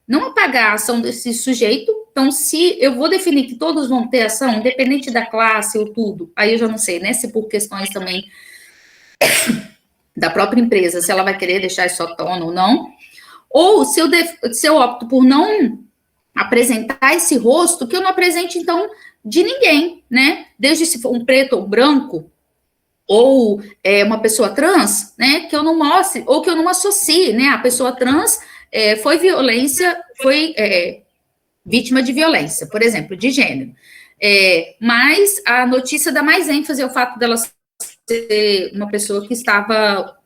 B: Não apagar a ação desse sujeito. Então, se eu vou definir que todos vão ter ação, independente da classe ou tudo, aí eu já não sei, né, se por questões também da própria empresa, se ela vai querer deixar isso à tona ou não, ou se eu opto por não apresentar esse rosto, que eu não apresente, então, de ninguém, né, desde se for um preto ou branco, ou uma pessoa trans, né, que eu não mostre, ou que eu não associe, né, a pessoa trans foi vítima de violência, por exemplo, de gênero. Mas a notícia dá mais ênfase ao fato dela ser uma pessoa que estava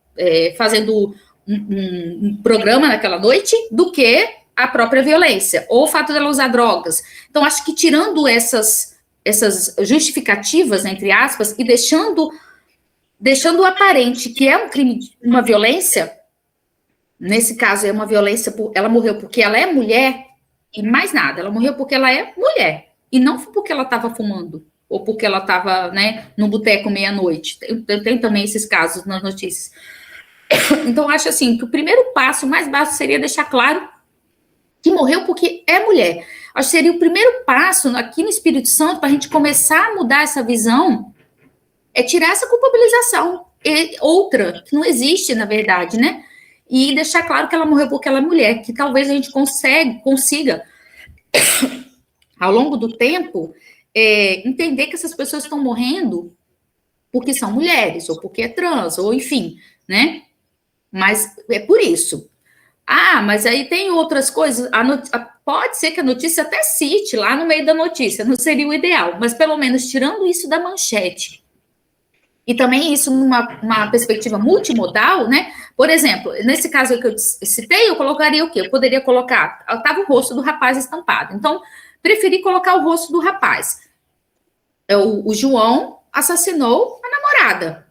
B: fazendo um programa naquela noite do que a própria violência, ou o fato dela usar drogas. Então, acho que tirando essas justificativas, entre aspas, e deixando aparente que é um crime, uma violência, nesse caso é uma violência, ela morreu porque ela é mulher, e mais nada, ela morreu porque ela é mulher, e não porque ela estava fumando, ou porque ela estava, né, no boteco meia-noite. Tem também esses casos nas notícias. Então, acho assim, que o primeiro passo, o mais básico, seria deixar claro que morreu porque é mulher. Acho que seria o primeiro passo aqui no Espírito Santo para a gente começar a mudar essa visão, tirar essa culpabilização. Outra, que não existe, na verdade, né? E deixar claro que ela morreu porque ela é mulher, que talvez a gente consiga, ao longo do tempo, entender que essas pessoas estão morrendo porque são mulheres, ou porque é trans, ou enfim, né? Mas é por isso. Mas aí tem outras coisas. Pode ser que a notícia até cite lá no meio da notícia, não seria o ideal, mas pelo menos tirando isso da manchete. E também isso numa perspectiva multimodal, né? Por exemplo, nesse caso que eu citei, eu colocaria o quê? Eu poderia colocar, estava o rosto do rapaz estampado. Então, preferi colocar o rosto do rapaz. O João assassinou a namorada.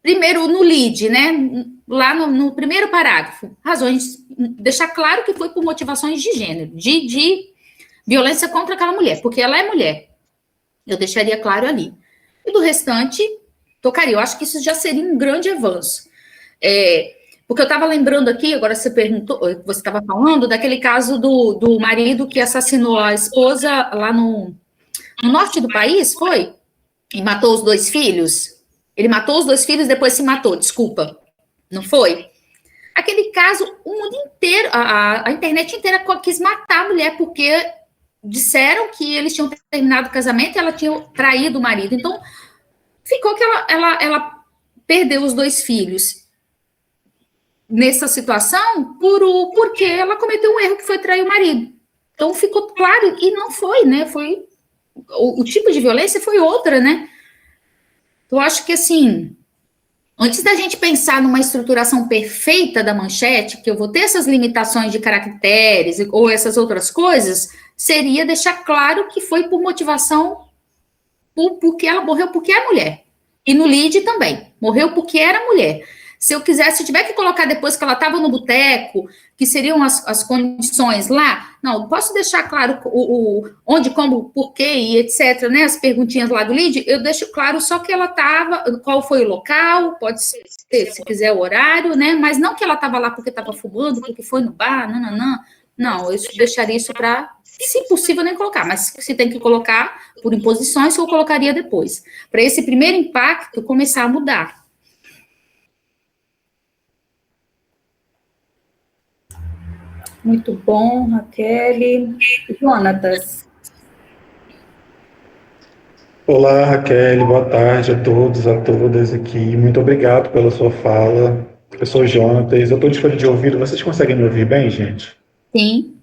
B: Primeiro no lead, né? Lá no primeiro parágrafo. Razões, deixar claro que foi por motivações de gênero, de violência contra aquela mulher, porque ela é mulher. Eu deixaria claro ali. E do restante, tocaria. Eu acho que isso já seria um grande avanço. Porque eu estava lembrando aqui, agora você perguntou, você estava falando daquele caso do marido que assassinou a esposa lá no norte do país, foi? E matou os 2 filhos. Ele matou os 2 filhos, depois se matou, desculpa. Não foi? Aquele caso, o mundo inteiro, a internet inteira quis matar a mulher, porque disseram que eles tinham terminado o casamento e ela tinha traído o marido. Então, ficou que ela perdeu os 2 filhos nessa situação porque ela cometeu um erro que foi trair o marido. Então, ficou claro, e não foi, né? Foi o tipo de violência foi outra, né? Então, acho que, assim, antes da gente pensar numa estruturação perfeita da manchete, que eu vou ter essas limitações de caracteres ou essas outras coisas, seria deixar claro que foi por motivação, porque ela morreu porque é mulher. E no lead também, morreu porque era mulher. Se eu tiver que colocar depois que ela estava no boteco, que seriam as condições lá, não, posso deixar claro onde, como, porquê e etc, né, as perguntinhas lá do lead, eu deixo claro só que ela estava, qual foi o local, pode ser, se quiser, o horário, né, mas não que ela estava lá porque estava fumando, porque foi no bar, não, eu deixaria isso para, se possível, nem colocar, mas se tem que colocar por imposições, eu colocaria depois, para esse primeiro impacto começar a mudar.
A: Muito bom, Raquel. Jonatas.
E: Olá, Raquel, boa tarde a todos, a todas aqui. Muito obrigado pela sua fala. Eu sou o Jonatas, eu estou de fone de ouvido. Vocês conseguem me ouvir bem, gente?
B: Sim.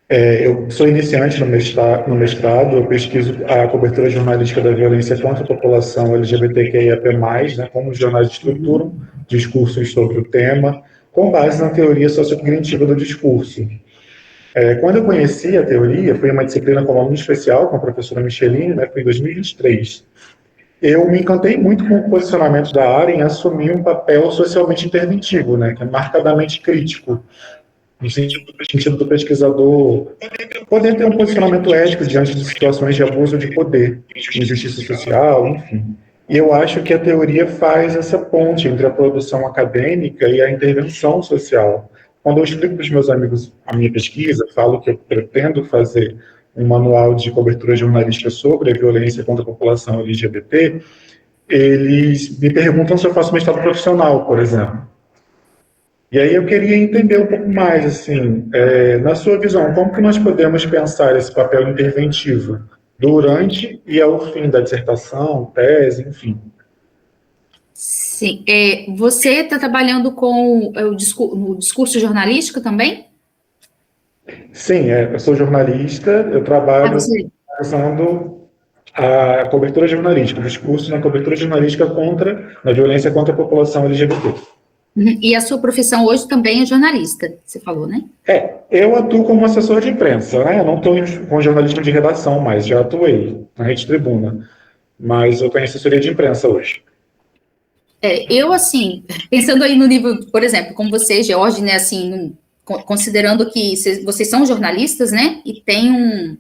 E: Eu sou iniciante no mestrado, eu pesquiso a cobertura jornalística da violência contra a população LGBTQIAP+, né, como os jornais estruturam discursos sobre o tema, com base na teoria sociocognitiva do discurso. Quando eu conheci a teoria, foi uma disciplina como aluno especial com a professora Micheline, né, foi em 2023. eu me encantei muito com o posicionamento da área em assumir um papel socialmente interventivo, né, que é marcadamente crítico, no sentido do pesquisador poder ter um posicionamento ético diante de situações de abuso de poder, injustiça social, enfim. E eu acho que a teoria faz essa ponte entre a produção acadêmica e a intervenção social. Quando eu explico para os meus amigos a minha pesquisa, falo que eu pretendo fazer um manual de cobertura jornalística sobre a violência contra a população LGBT, eles me perguntam se eu faço mestrado profissional, por exemplo. E aí eu queria entender um pouco mais, assim, na sua visão, como que nós podemos pensar esse papel interventivo durante e ao fim da dissertação, tese, enfim.
B: Sim. Você está trabalhando com o discurso jornalístico também?
E: Sim, eu sou jornalista, eu trabalho usando a cobertura jornalística, o discurso na cobertura jornalística na violência contra a população LGBT.
B: E a sua profissão hoje também é jornalista, você falou, né?
E: Eu atuo como assessor de imprensa, né? Eu não estou com jornalismo de redação mais, já atuei na Rede Tribuna, mas eu estou em assessoria de imprensa hoje.
B: Eu, assim, pensando aí no nível, por exemplo, como você, George, né, assim, considerando que vocês são jornalistas, né, e tem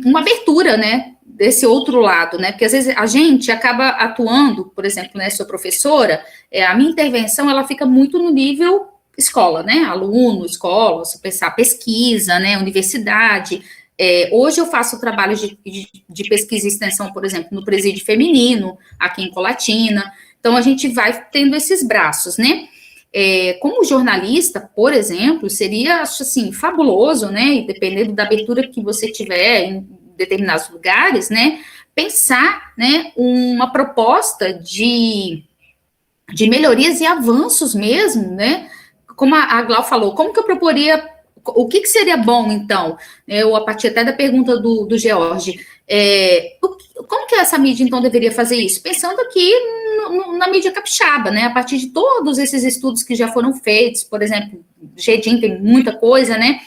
B: uma abertura, né, desse outro lado, né, porque às vezes a gente acaba atuando, por exemplo, né, sou professora, a minha intervenção, ela fica muito no nível escola, né, aluno, escola, se pensar pesquisa, né, universidade. Hoje eu faço trabalho de pesquisa e extensão, por exemplo, no presídio feminino, aqui em Colatina. Então, a gente vai tendo esses braços, né? Como jornalista, por exemplo, seria, acho assim, fabuloso, né? E dependendo da abertura que você tiver em determinados lugares, né? Pensar, né? Uma proposta de melhorias e avanços mesmo, né? Como a Glau falou, como que eu proporia, o que seria bom, então? Eu, a partir até da pergunta do George, como que essa mídia, então, deveria fazer isso? Pensando aqui na mídia capixaba, né? A partir de todos esses estudos que já foram feitos, por exemplo, GEDIM tem muita coisa, né?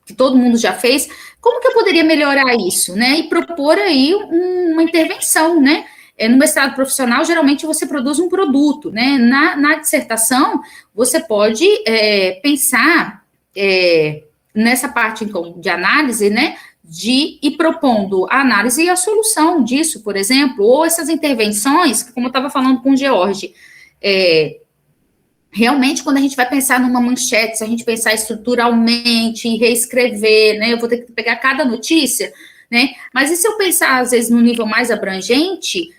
B: Que todo mundo já fez. Como que eu poderia melhorar isso, né? E propor aí uma intervenção, né? No mestrado profissional, geralmente você produz um produto, né? Na dissertação, você pode pensar nessa parte, então, de análise, né? De ir propondo a análise e a solução disso, por exemplo, ou essas intervenções, como eu estava falando com o George, realmente, quando a gente vai pensar numa manchete, se a gente pensar estruturalmente, e reescrever, né, eu vou ter que pegar cada notícia, né, mas e se eu pensar, às vezes, no nível mais abrangente,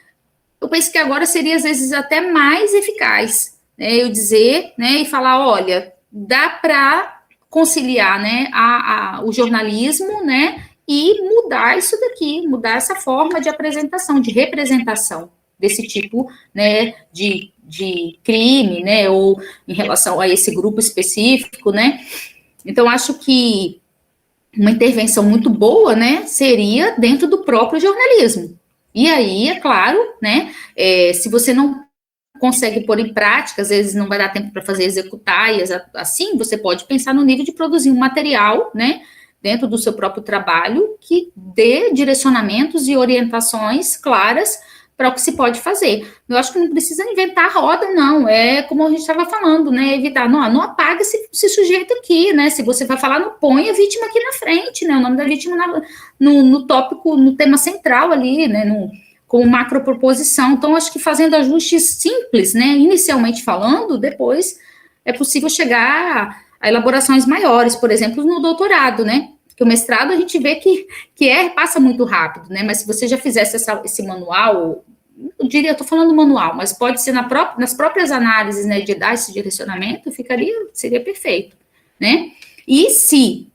B: eu penso que agora seria, às vezes, até mais eficaz, né, eu dizer, né, e falar, olha, dá para conciliar, né, o jornalismo, né, e mudar isso daqui, mudar essa forma de apresentação, de representação desse tipo, né, de crime, né, ou em relação a esse grupo específico, né. Então, acho que uma intervenção muito boa, né, seria dentro do próprio jornalismo. E aí, é claro, né, se você não consegue pôr em prática, às vezes não vai dar tempo para fazer executar, e assim, você pode pensar no nível de produzir um material, né, dentro do seu próprio trabalho, que dê direcionamentos e orientações claras para o que se pode fazer. Eu acho que não precisa inventar a roda, não, como a gente estava falando, né, evitar, não apaga esse sujeito aqui, né, se você vai falar, não põe a vítima aqui na frente, né, o nome da vítima no tópico, no tema central ali, né, com macroproposição. Então, acho que fazendo ajustes simples, né, inicialmente falando, depois é possível chegar a elaborações maiores, por exemplo, no doutorado, né, que o mestrado a gente vê que passa muito rápido, né, mas se você já fizesse esse manual, eu estou falando manual, mas pode ser nas próprias análises, né, de dar esse direcionamento, seria perfeito, né, e se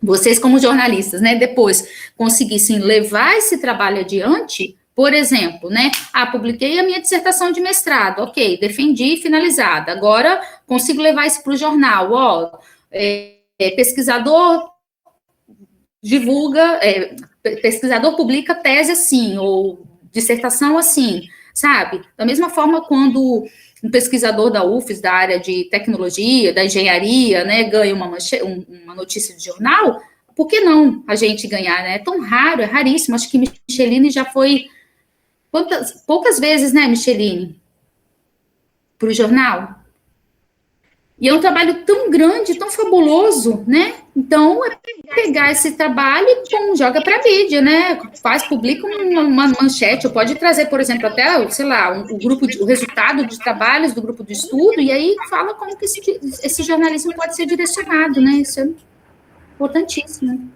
B: vocês como jornalistas, né, depois conseguissem levar esse trabalho adiante, por exemplo, né, publiquei a minha dissertação de mestrado, ok, defendi, finalizada, agora consigo levar isso para o jornal, pesquisador divulga, pesquisador publica tese assim, ou dissertação assim, sabe? Da mesma forma, quando um pesquisador da UFES, da área de tecnologia, da engenharia, né, ganha uma notícia de jornal, por que não a gente ganhar, né? É tão raro, é raríssimo, acho que Michelini já foi poucas vezes, né, Micheline? Para o jornal. E é um trabalho tão grande, tão fabuloso, né? Então, é pegar esse trabalho e joga para a mídia, né? Publica uma manchete, ou pode trazer, por exemplo, até, sei lá, o resultado de trabalhos do grupo de estudo, e aí fala como que esse jornalismo pode ser direcionado, né? Isso é importantíssimo.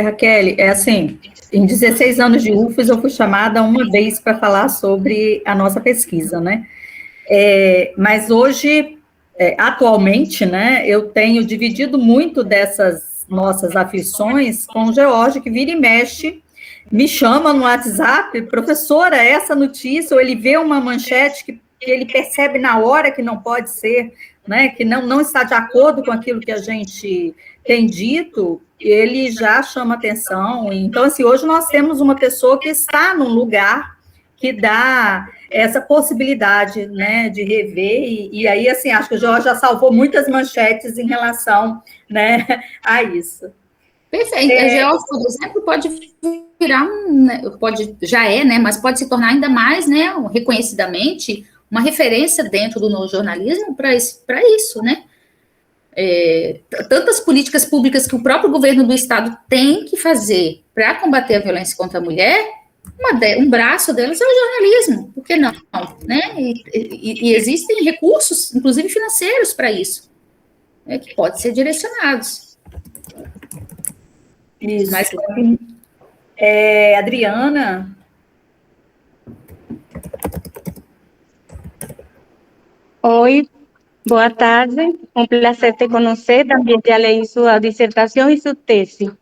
A: Raquel, é assim, em 16 anos de UFES, eu fui chamada uma vez para falar sobre a nossa pesquisa, né? Mas hoje, atualmente, né, eu tenho dividido muito dessas nossas aflições com o George, que vira e mexe, me chama no WhatsApp, professora, essa notícia, ou ele vê uma manchete que ele percebe na hora que não pode ser, né, que não está de acordo com aquilo que a gente tem dito, ele já chama atenção. Então, assim, hoje nós temos uma pessoa que está num lugar que dá essa possibilidade, né, de rever, e aí, assim, acho que o Jorge já salvou muitas manchetes em relação, né, a isso.
B: Perfeito. A George, por exemplo, pode virar já é, né, mas pode se tornar ainda mais, né, reconhecidamente, uma referência dentro do jornalismo para isso, né? Tantas políticas públicas que o próprio governo do estado tem que fazer para combater a violência contra a mulher, um braço delas é o jornalismo, por que não? Né? E existem recursos, inclusive financeiros, para isso, né, que podem ser direcionados.
A: Isso. Mas, Adriana?
F: Oi, boa tarde, um prazer te conhecer, também já li sua dissertação e sua tese.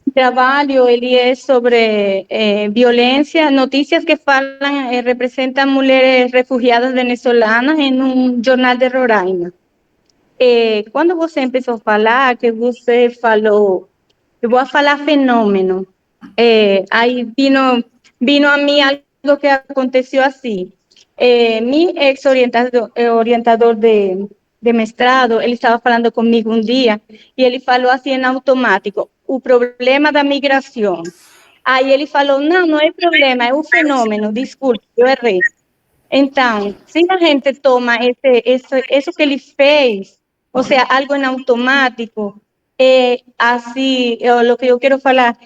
F: O trabalho, ele é sobre violência, notícias que falam, representam mulheres refugiadas venezuelanas em um jornal de Roraima. Quando você começou a falar, que você falou, eu vou falar fenômeno, aí vino a mim algo que aconteceu assim. Mi ex-orientador de mestrado, ele estava falando comigo um dia, e ele falou assim em automático, o problema da migração. Aí ele falou, não é problema, é um fenômeno, desculpe, eu errei. Então, se a gente toma isso que ele fez, ou seja, algo em automático, assim, lo que eu quero falar,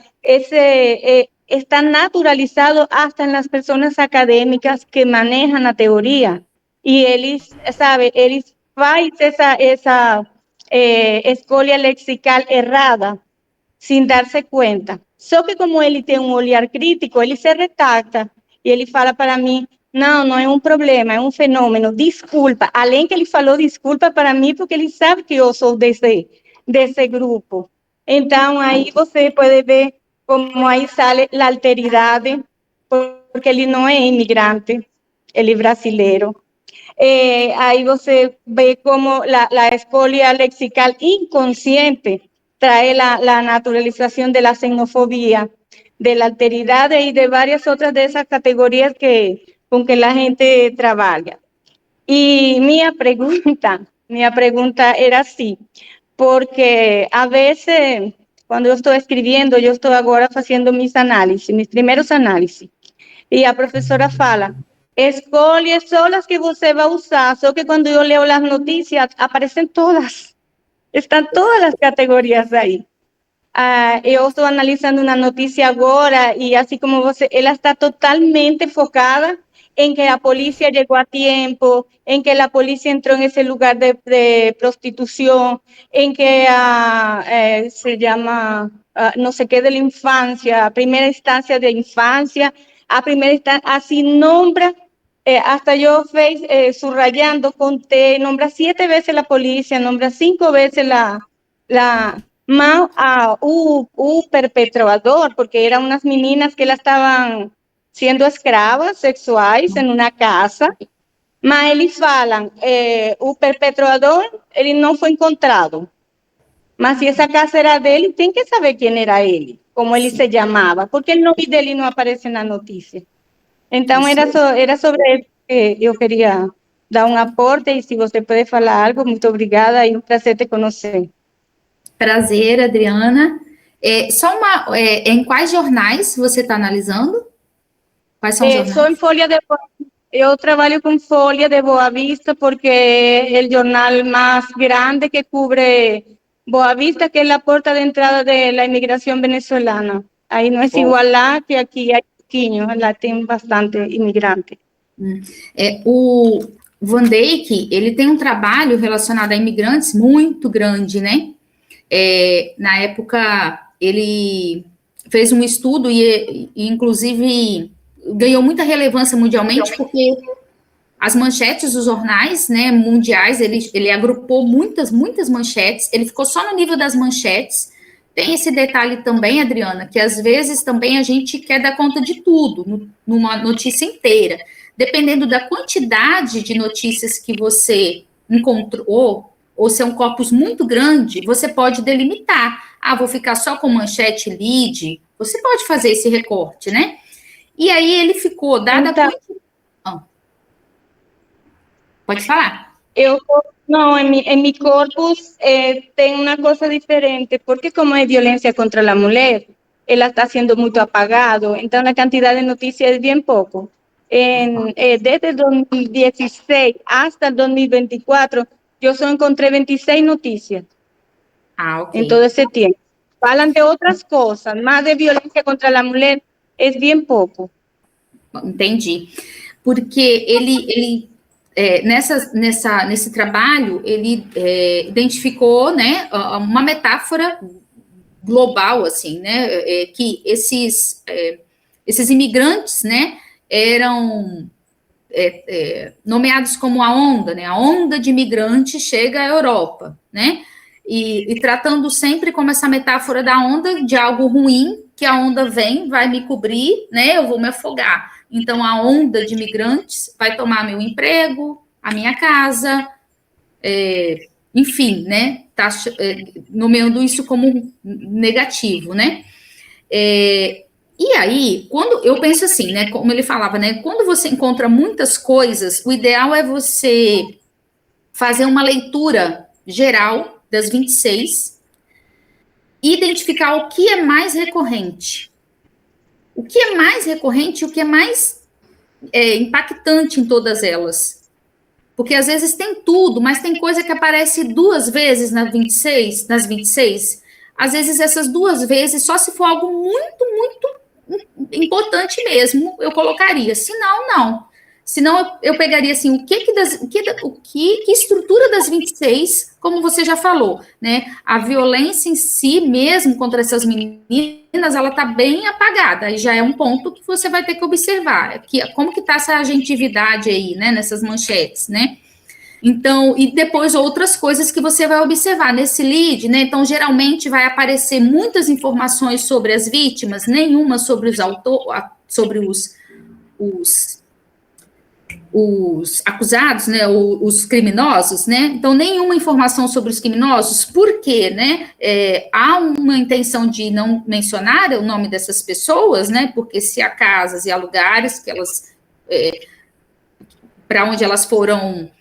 F: está naturalizado hasta en las personas académicas que manejan la teoría, y eles faz essa escolha lexical errada, sem dar-se conta. Só que como ele tem um olhar crítico, ele se retrata e ele fala para mim, não é um problema, é um fenômeno, desculpa. Além que ele falou desculpa para mim, porque ele sabe que eu sou desse grupo. Então, aí você pode ver como aí sale a alteridade, porque ele não é imigrante, ele é brasileiro. Aí você vê como a escolha lexical inconsciente trae la naturalización de la xenofobia, de la alteridad y de varias otras de esas categorías con que la gente trabaja. Y mi pregunta era así, porque a veces cuando yo estoy escribiendo, yo estoy ahora haciendo mis primeros análisis, y la profesora fala, escolhe só las que você vai usar, só que cuando yo leo las noticias aparecen todas. Están todas las categorías ahí. Eu estou analisando uma notícia agora e, assim como você, ela está totalmente focada em que a polícia chegou a tempo, em que a polícia entrou nesse lugar de prostituição, em que se chama, não sei o que, de infância, a primeira instância de infância, a primeira instância, assim, nombra. Hasta yo subrayando, conté, nombra 7 veces la policía, nombra 5 veces perpetrador, porque eran unas meninas que la estaban siendo escravas sexuais en una casa, mas eles falam, o perpetrador, ele não foi encontrado, mas se essa casa era dele, tem que saber quem era ele, como ele se chamava, porque o nome dele não aparece na notícia. Então, era sobre isso que eu queria dar um aporte, e se você pode falar algo, muito obrigada, e um prazer te conhecer.
B: Prazer, Adriana. Em quais jornais você está analisando? Quais são os jornais?
F: Sou em Folha de Eu trabalho com Folha de Boa Vista porque é o jornal mais grande que cubre Boa Vista, que é a porta de entrada da imigração venezolana. Aí não é igual lá, que aqui é pouquinho, lá tem bastante imigrante.
B: O Van Dijk, ele tem um trabalho relacionado a imigrantes muito grande, né? Na época, ele fez um estudo e inclusive, ganhou muita relevância mundialmente, porque as manchetes dos jornais, né, mundiais, ele agrupou muitas manchetes, ele ficou só no nível das manchetes. Tem esse detalhe também, Adriana, que às vezes também a gente quer dar conta de tudo, numa notícia inteira. Dependendo da quantidade de notícias que você encontrou, ou se é um corpus muito grande, você pode delimitar. Vou ficar só com manchete, lead. Você pode fazer esse recorte, né? E aí ele ficou, dada a quantidade... Pode falar.
F: Em mi corpus tem uma coisa diferente, porque como é violência contra a mulher, ela está sendo muito apagado, então a quantidade de notícias é bem pouco. Desde 2016 hasta 2024, eu só encontrei 26 notícias.
B: Ok.
F: Em todo esse tempo. Falam de outras coisas, mas de violência contra a mulher é bem pouco.
B: Entendi. Porque nesse trabalho, ele identificou, né, uma metáfora global, assim, né, que esses imigrantes, né, eram nomeados como a onda, né, a onda de imigrantes chega à Europa, né, e tratando sempre como essa metáfora da onda de algo ruim, que a onda vem, vai me cobrir, né, eu vou me afogar. Então, a onda de imigrantes vai tomar meu emprego, a minha casa, enfim, né? Tá nomeando isso como negativo, né? E aí, quando eu penso assim, né? Como ele falava, né? Quando você encontra muitas coisas, o ideal é você fazer uma leitura geral das 26 e identificar o que é mais recorrente. O que é mais recorrente e o que é mais impactante em todas elas. Porque às vezes tem tudo, mas tem coisa que aparece 2 vezes nas 26. Às vezes essas 2 vezes, só se for algo muito, muito importante mesmo, eu colocaria. Se não, não. Senão eu pegaria assim, que estrutura das 26, como você já falou, né? A violência em si mesmo contra essas meninas, ela está bem apagada, e já é um ponto que você vai ter que observar, como que está essa agentividade aí, né, nessas manchetes, né? Então, e depois outras coisas que você vai observar nesse lead, né? Então, geralmente vai aparecer muitas informações sobre as vítimas, nenhuma sobre os acusados, né, os criminosos, né, então nenhuma informação sobre os criminosos, por quê, né, há uma intenção de não mencionar o nome dessas pessoas, né, porque se há casas e há lugares que elas, para onde elas foram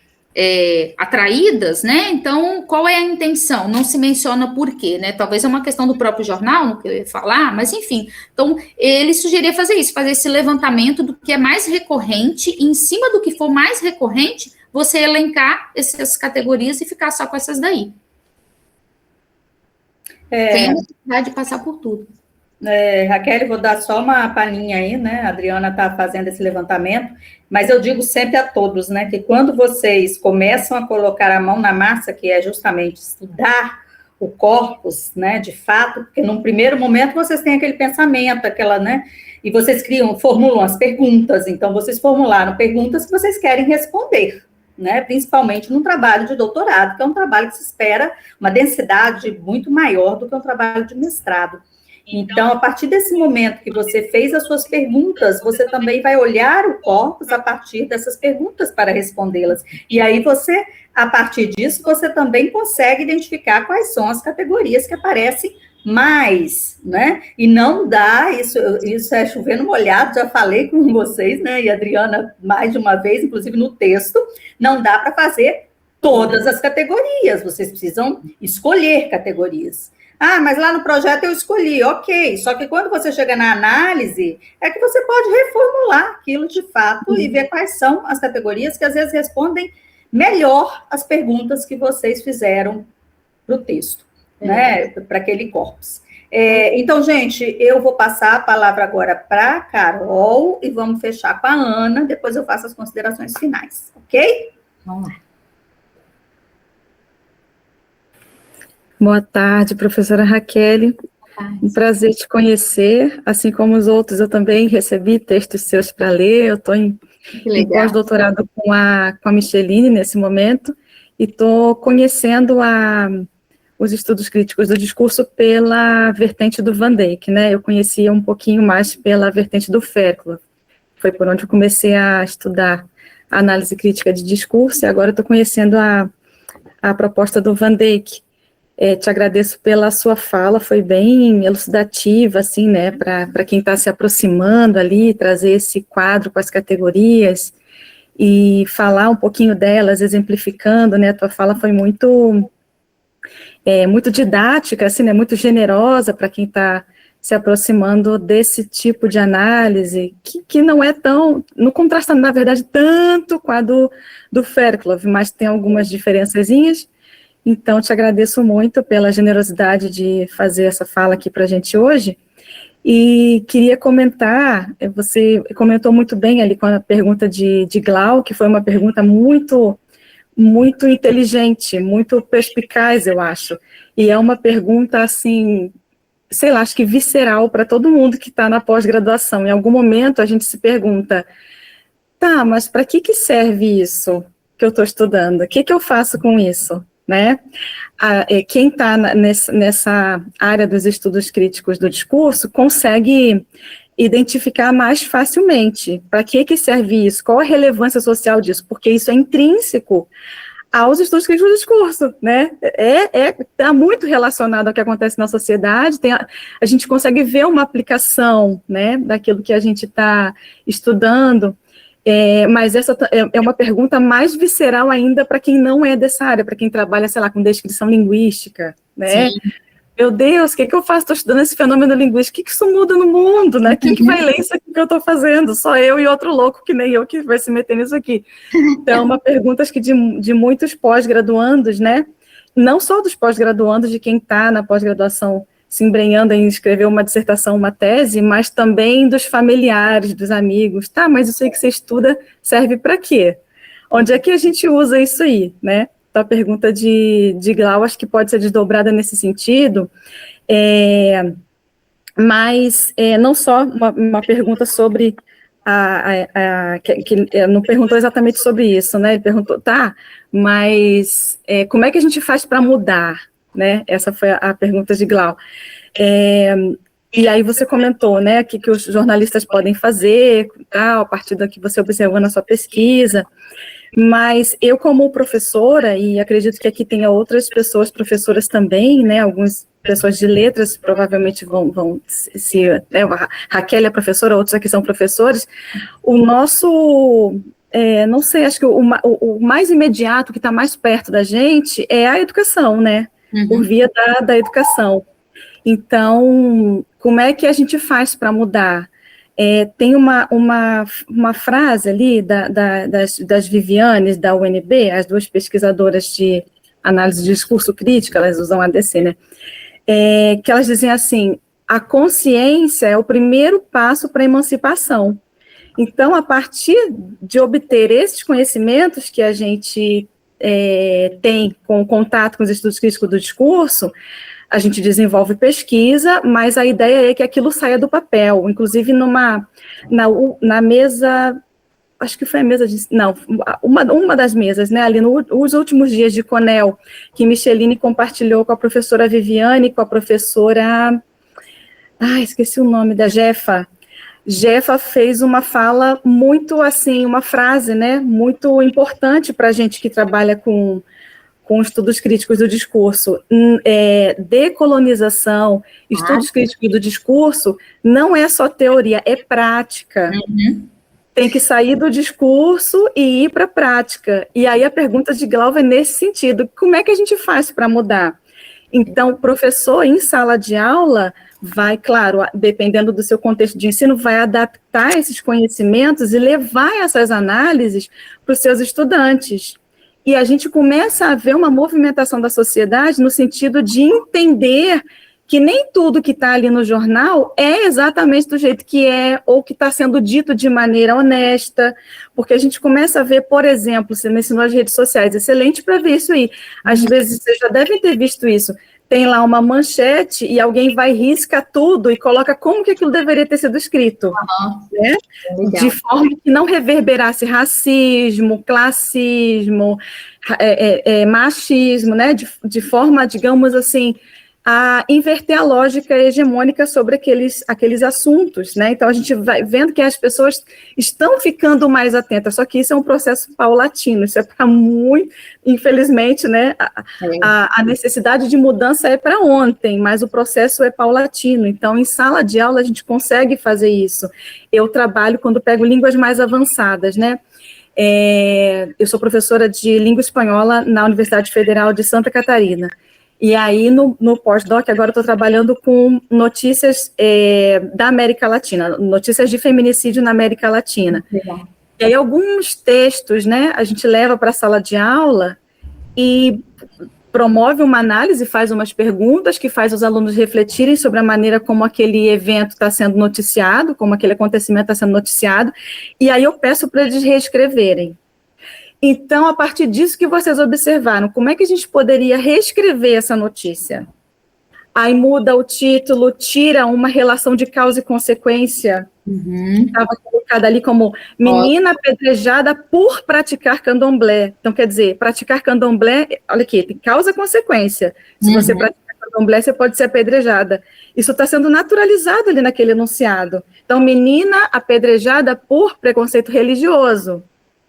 B: atraídas, né, então qual é a intenção? Não se menciona por quê, né, talvez é uma questão do próprio jornal, não queria falar, mas enfim, então ele sugeria fazer isso, fazer esse levantamento do que é mais recorrente, e em cima do que for mais recorrente, você elencar essas categorias e ficar só com essas daí. Tem a necessidade de passar por tudo.
A: Raquel, vou dar só uma palhinha aí, né? A Adriana está fazendo esse levantamento, mas eu digo sempre a todos, né, que quando vocês começam a colocar a mão na massa, que é justamente estudar o corpus, né, de fato, porque num primeiro momento vocês têm aquele pensamento, né, e vocês formulam as perguntas, então vocês formularam perguntas que vocês querem responder, né, principalmente num trabalho de doutorado, que é um trabalho que se espera uma densidade muito maior do que um trabalho de mestrado. Então, a partir desse momento que você fez as suas perguntas, você também vai olhar o corpus a partir dessas perguntas para respondê-las. E aí você, a partir disso, você também consegue identificar quais são as categorias que aparecem mais, né? E não dá, isso é chovendo molhado, já falei com vocês, né? E a Adriana, mais de uma vez, inclusive no texto, não dá para fazer todas as categorias, vocês precisam escolher categorias. Ah, mas lá no projeto eu escolhi, ok. Só que quando você chega na análise, é que você pode reformular aquilo de fato e ver quais são as categorias que às vezes respondem melhor as perguntas que vocês fizeram para o texto, né? Para aquele corpus. Então, gente, eu vou passar a palavra agora para a Carol e vamos fechar com a Ana, depois eu faço as considerações finais, ok?
C: Vamos lá.
G: Boa tarde, professora Raquel. Um prazer te conhecer, assim como os outros, eu também recebi textos seus para ler, eu estou em pós-doutorado com a Micheline nesse momento, e estou conhecendo os estudos críticos do discurso pela vertente do Van Dijk, né? Eu conhecia um pouquinho mais pela vertente do Fairclough, foi por onde eu comecei a estudar a análise crítica de discurso, e agora estou conhecendo a proposta do Van Dijk. Te agradeço pela sua fala, foi bem elucidativa, assim, né, para quem está se aproximando ali, trazer esse quadro com as categorias e falar um pouquinho delas, exemplificando, né, a tua fala foi muito didática, assim, né, muito generosa para quem está se aproximando desse tipo de análise, que não é não contrasta, na verdade, tanto com a do Fairclough, mas tem algumas diferençazinhas. Então, te agradeço muito pela generosidade de fazer essa fala aqui para a gente hoje, e queria comentar, você comentou muito bem ali com a pergunta de Glau, que foi uma pergunta muito, muito inteligente, muito perspicaz, eu acho, e é uma pergunta, assim, sei lá, acho que visceral para todo mundo que está na pós-graduação. Em algum momento a gente se pergunta, tá, mas para que serve isso que eu estou estudando? O que eu faço com isso? Né? Quem está nessa área dos estudos críticos do discurso consegue identificar mais facilmente para que serve isso, qual a relevância social disso, porque isso é intrínseco aos estudos críticos do discurso, né? Está muito relacionado ao que acontece na sociedade, a gente consegue ver uma aplicação, né, daquilo que a gente está estudando. Mas essa é uma pergunta mais visceral ainda para quem não é dessa área, para quem trabalha, sei lá, com descrição linguística, né? Sim. Meu Deus, o que eu faço? Estou estudando esse fenômeno linguístico, o que isso muda no mundo, né? Quem que vai ler isso aqui que eu estou fazendo? Só eu e outro louco que nem eu que vai se meter nisso aqui. Então, é uma pergunta, acho que de muitos pós-graduandos, né? Não só dos pós-graduandos, de quem está na pós-graduação se embrenhando em escrever uma dissertação, uma tese, mas também dos familiares, dos amigos. Tá, mas isso aí que você estuda serve para quê? Onde é que a gente usa isso aí, né? Então, a pergunta de Glau, acho que pode ser desdobrada nesse sentido, mas não só uma pergunta sobre que não perguntou exatamente sobre isso, né? Ele perguntou, tá, mas como é que a gente faz para mudar? Né? Essa foi a pergunta de Glau. E aí você comentou, né, que os jornalistas podem fazer, tal, a partir do que você observou na sua pesquisa, mas eu como professora, e acredito que aqui tenha outras pessoas, professoras também, né, algumas pessoas de letras provavelmente vão né, a Raquel é professora, outros aqui são professores, o nosso... não sei, acho que o mais imediato, que está mais perto da gente, é a educação, né? Por via da educação. Então, como é que a gente faz para mudar? Tem uma frase ali das Vivianes, da UNB, as duas pesquisadoras de análise de discurso crítica, elas usam ADC, né? Que elas dizem assim, a consciência é o primeiro passo para a emancipação. Então, a partir de obter esses conhecimentos que a gente tem com contato com os estudos críticos do discurso, a gente desenvolve pesquisa, mas a ideia é que aquilo saia do papel, inclusive na mesa, acho que foi a mesa uma das mesas, né, ali nos últimos dias de Conel, que Micheline compartilhou com a professora Viviane, com a professora, esqueci o nome da Jefa fez uma fala muito, assim, uma frase, né, muito importante para a gente que trabalha com estudos críticos do discurso. Decolonização, estudos críticos do discurso, não é só teoria, é prática. Tem que sair do discurso e ir para a prática. E aí a pergunta de Glau é nesse sentido, como é que a gente faz para mudar? Então, o professor, em sala de aula, vai, claro, dependendo do seu contexto de ensino, vai adaptar esses conhecimentos e levar essas análises para os seus estudantes. E a gente começa a ver uma movimentação da sociedade no sentido de entender que nem tudo que está ali no jornal é exatamente do jeito que é, ou que está sendo dito de maneira honesta, porque a gente começa a ver, por exemplo, você mencionou as redes sociais, excelente para ver isso aí. Às vezes, vocês já devem ter visto isso, tem lá uma manchete e alguém vai risca tudo e coloca como que aquilo deveria ter sido escrito, né? De forma que não reverberasse racismo, classismo, machismo, né? De forma, digamos assim, a inverter a lógica hegemônica sobre aqueles assuntos, né? Então, a gente vai vendo que as pessoas estão ficando mais atentas, só que isso é um processo paulatino, isso é para muito, infelizmente, né? A necessidade de mudança é para ontem, mas o processo é paulatino. Então, em sala de aula, a gente consegue fazer isso. Eu trabalho quando pego línguas mais avançadas, né? Eu sou professora de língua espanhola na Universidade Federal de Santa Catarina. E aí, no pós-doc, agora eu estou trabalhando com notícias da América Latina, notícias de feminicídio na América Latina.
C: Legal.
G: E aí, alguns textos, né, a gente leva para a sala de aula e promove uma análise, faz umas perguntas que faz os alunos refletirem sobre a maneira como aquele evento está sendo noticiado, como aquele acontecimento está sendo noticiado, e aí eu peço para eles reescreverem. Então, a partir disso que vocês observaram, como é que a gente poderia reescrever essa notícia? Aí muda o título, tira uma relação de causa e consequência, que estava colocada ali como menina apedrejada por praticar candomblé. Então, quer dizer, praticar candomblé, olha aqui, tem causa e consequência. Se você praticar candomblé, você pode ser apedrejada. Isso está sendo naturalizado ali naquele enunciado. Então, menina apedrejada por preconceito religioso.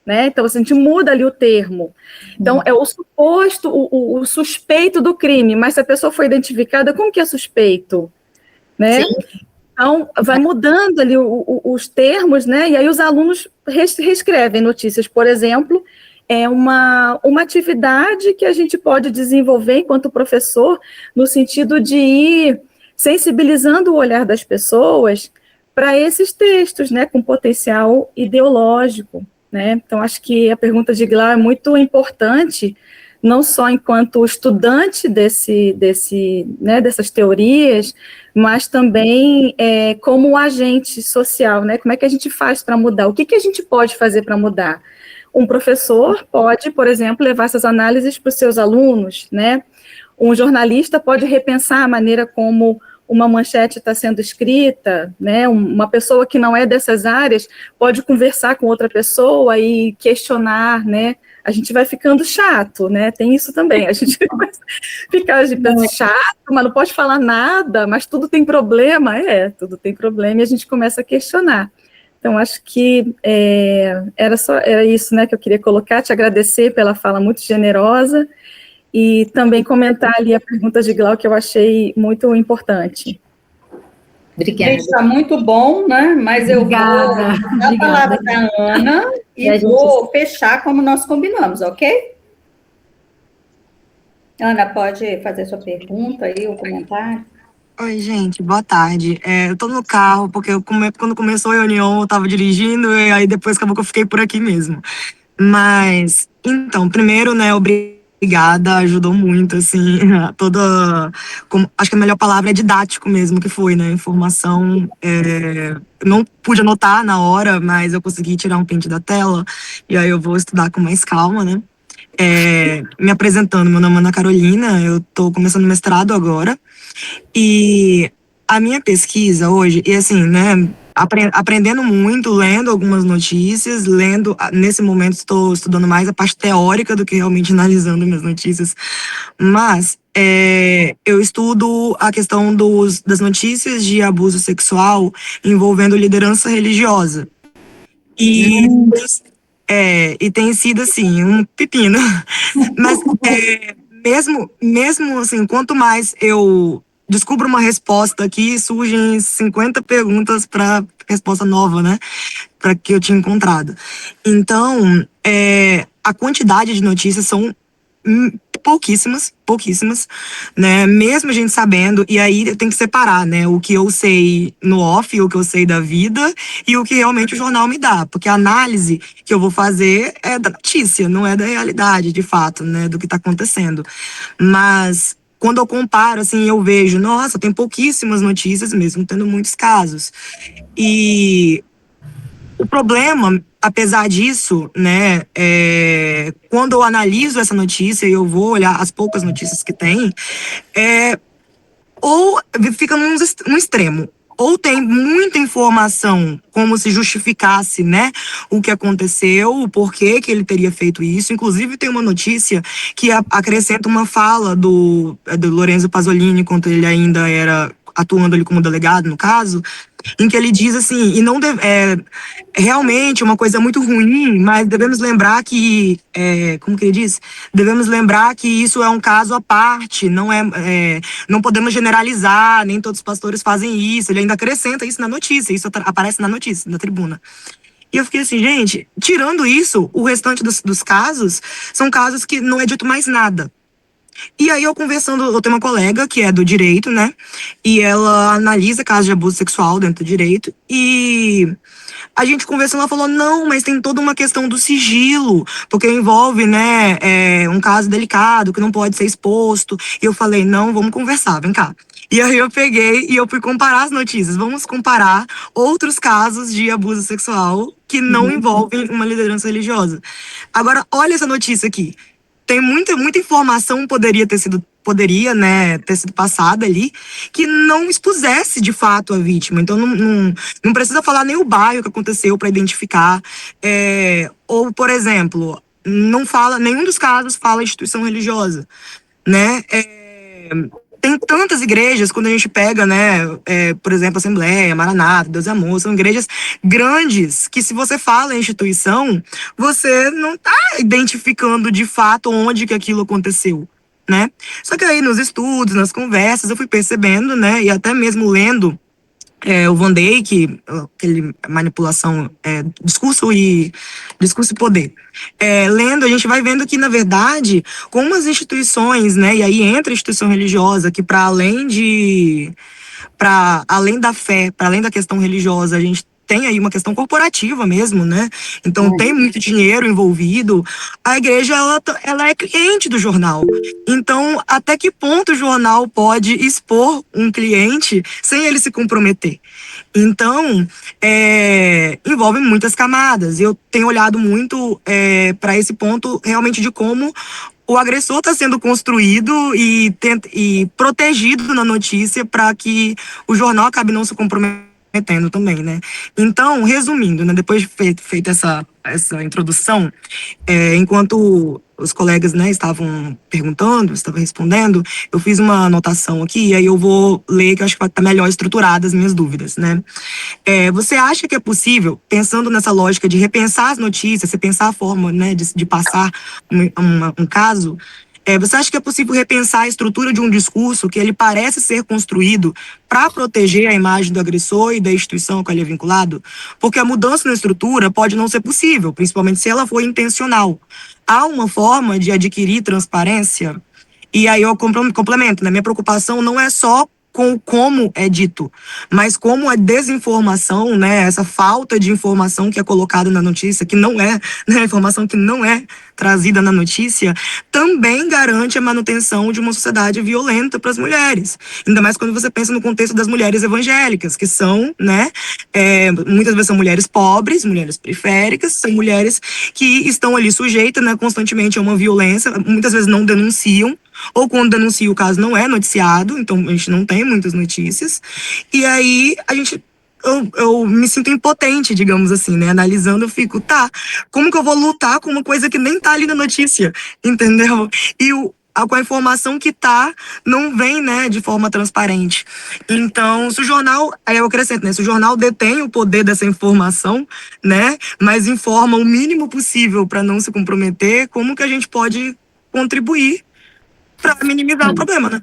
G: Né? Então, a gente muda ali o termo. Então, é o suposto, o suspeito do crime, mas se a pessoa foi identificada, como que é suspeito? Né? Então, vai mudando ali os termos, né? E aí os alunos reescrevem notícias, por exemplo, é uma atividade que a gente pode desenvolver enquanto professor, no sentido de ir sensibilizando o olhar das pessoas para esses textos, né? Com potencial ideológico. Né? Então, acho que a pergunta de Glau é muito importante, não só enquanto estudante dessas teorias, mas também como agente social, né? Como é que a gente faz para mudar? O que a gente pode fazer para mudar? Um professor pode, por exemplo, levar essas análises para os seus alunos, né? Um jornalista pode repensar a maneira como uma manchete está sendo escrita, né? Uma pessoa que não é dessas áreas pode conversar com outra pessoa e questionar, né? A gente vai ficando chato, né? Tem isso também, a gente fica chato, mas não pode falar nada, mas tudo tem problema, tudo tem problema, e a gente começa a questionar. Então, acho que era isso, né, que eu queria colocar, te agradecer pela fala muito generosa, e também comentar ali a pergunta de Glau, que eu achei muito importante.
B: Obrigada.
A: Gente, está muito bom, né? Mas eu vou dar a palavra para a Ana e vou fechar como nós combinamos, ok? Ana, pode fazer sua pergunta aí, o comentário?
H: Oi, gente, boa tarde. Eu tô no carro, porque quando começou a reunião eu estava dirigindo, e aí depois acabou que eu fiquei por aqui mesmo. Mas, então, primeiro, né, obrigada, ajudou muito, assim, acho que a melhor palavra é didático mesmo, que foi, né, informação, não pude anotar na hora, mas eu consegui tirar um print da tela, e aí eu vou estudar com mais calma, né. Me apresentando, meu nome é Ana Carolina, eu tô começando mestrado agora, e a minha pesquisa hoje, e assim, né, aprendendo muito, lendo algumas notícias, nesse momento estou estudando mais a parte teórica do que realmente analisando minhas notícias, mas eu estudo a questão das notícias de abuso sexual envolvendo liderança religiosa. E tem sido, assim, um pepino. Mas mesmo assim, quanto mais eu descubro uma resposta aqui, surgem 50 perguntas para resposta nova, né? Para que eu tinha encontrado. Então, a quantidade de notícias são pouquíssimas, né, mesmo a gente sabendo, e aí tem que separar, né, o que eu sei no off, o que eu sei da vida, e o que realmente o jornal me dá, porque a análise que eu vou fazer é da notícia, não é da realidade, de fato, né, do que tá acontecendo. Mas quando eu comparo, assim, eu vejo, nossa, tem pouquíssimas notícias mesmo, tendo muitos casos. E o problema, apesar disso, né, quando eu analiso essa notícia e eu vou olhar as poucas notícias que tem, ou fica num extremo, ou tem muita informação como se justificasse, né, o que aconteceu, o porquê que ele teria feito isso. Inclusive tem uma notícia que acrescenta uma fala do Lorenzo Pasolini, quando ele ainda era atuando ali como delegado, no caso, em que ele diz assim, e não realmente uma coisa muito ruim, mas devemos lembrar que, como que ele diz? Devemos lembrar que isso é um caso à parte, não podemos generalizar, nem todos os pastores fazem isso. Ele ainda acrescenta isso na notícia, isso aparece na notícia, na tribuna. E eu fiquei assim, gente, tirando isso, o restante dos casos são casos que não é dito mais nada. E aí eu tenho uma colega que é do direito, né? E ela analisa casos de abuso sexual dentro do direito. E a gente conversando, ela falou, não, mas tem toda uma questão do sigilo, porque envolve, né, um caso delicado que não pode ser exposto. E eu falei, não, vamos conversar, vem cá. E aí eu peguei e eu fui comparar as notícias. Vamos comparar outros casos de abuso sexual que não envolvem uma liderança religiosa. Agora, olha essa notícia aqui. Tem muita informação poderia, né, ter sido passada ali, que não expusesse de fato a vítima. Então não precisa falar nem o bairro que aconteceu para identificar. Ou, por exemplo, nenhum dos casos fala instituição religiosa, né? Tem tantas igrejas, quando a gente pega, né, por exemplo, Assembleia, Maranata, Deus e Amor, são igrejas grandes, que se você fala em instituição, você não está identificando de fato onde que aquilo aconteceu, né? Só que aí nos estudos, nas conversas, eu fui percebendo, né, e até mesmo lendo o Van Dijk, aquele manipulação, discurso e poder. Lendo, a gente vai vendo que, na verdade, como as instituições, né, e aí entra a instituição religiosa, que para além da fé, para além da questão religiosa, a gente tem aí uma questão corporativa mesmo, né? Então tem muito dinheiro envolvido. A igreja, ela é cliente do jornal. Então, até que ponto o jornal pode expor um cliente sem ele se comprometer? Então, envolve muitas camadas. Eu tenho olhado muito para esse ponto realmente de como o agressor está sendo construído e protegido na notícia para que o jornal acabe não se comprometendo também, né? Então, resumindo, né, depois de feita essa introdução, enquanto os colegas, né, estavam perguntando, estavam respondendo, eu fiz uma anotação aqui, e aí eu vou ler, que eu acho que vai estar melhor estruturada as minhas dúvidas, né? Você acha que é possível, pensando nessa lógica de repensar as notícias, repensar a forma, né, de passar um caso, você acha que é possível repensar a estrutura de um discurso que ele parece ser construído para proteger a imagem do agressor e da instituição a qual ele é vinculado? Porque a mudança na estrutura pode não ser possível, principalmente se ela for intencional. Há uma forma de adquirir transparência? E aí eu complemento, né? Minha preocupação não é só com como é dito, mas como a desinformação, né, essa falta de informação que é colocada na notícia, que não é, né, informação que não é trazida na notícia, também garante a manutenção de uma sociedade violenta para as mulheres. Ainda mais quando você pensa no contexto das mulheres evangélicas, que são, né, muitas vezes são mulheres pobres, mulheres periféricas, são mulheres que estão ali sujeitas, né, constantemente a uma violência, muitas vezes não denunciam, ou quando denuncia o caso não é noticiado, então a gente não tem muitas notícias, e aí eu me sinto impotente, digamos assim, né, analisando eu fico, como que eu vou lutar com uma coisa que nem tá ali na notícia, entendeu? E com a informação que não vem, né, de forma transparente. Então, se o jornal, aí eu acrescento, né, se o jornal detém o poder dessa informação, né, mas informa o mínimo possível para não se comprometer, como que a gente pode contribuir para minimizar o problema, né?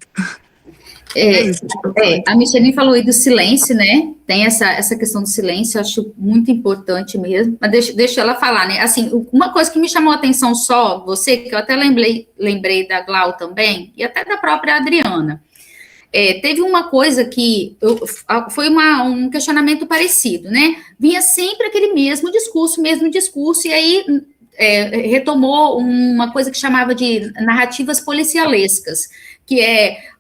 B: A Micheline falou aí do silêncio, né, tem essa questão do silêncio, eu acho muito importante mesmo, mas deixa ela falar, né? Assim, uma coisa que me chamou a atenção só, você, que eu até lembrei da Glau também, e até da própria Adriana, teve uma coisa que foi um questionamento parecido, né? Vinha sempre aquele mesmo discurso, e aí retomou uma coisa que chamava de narrativas policialescas, que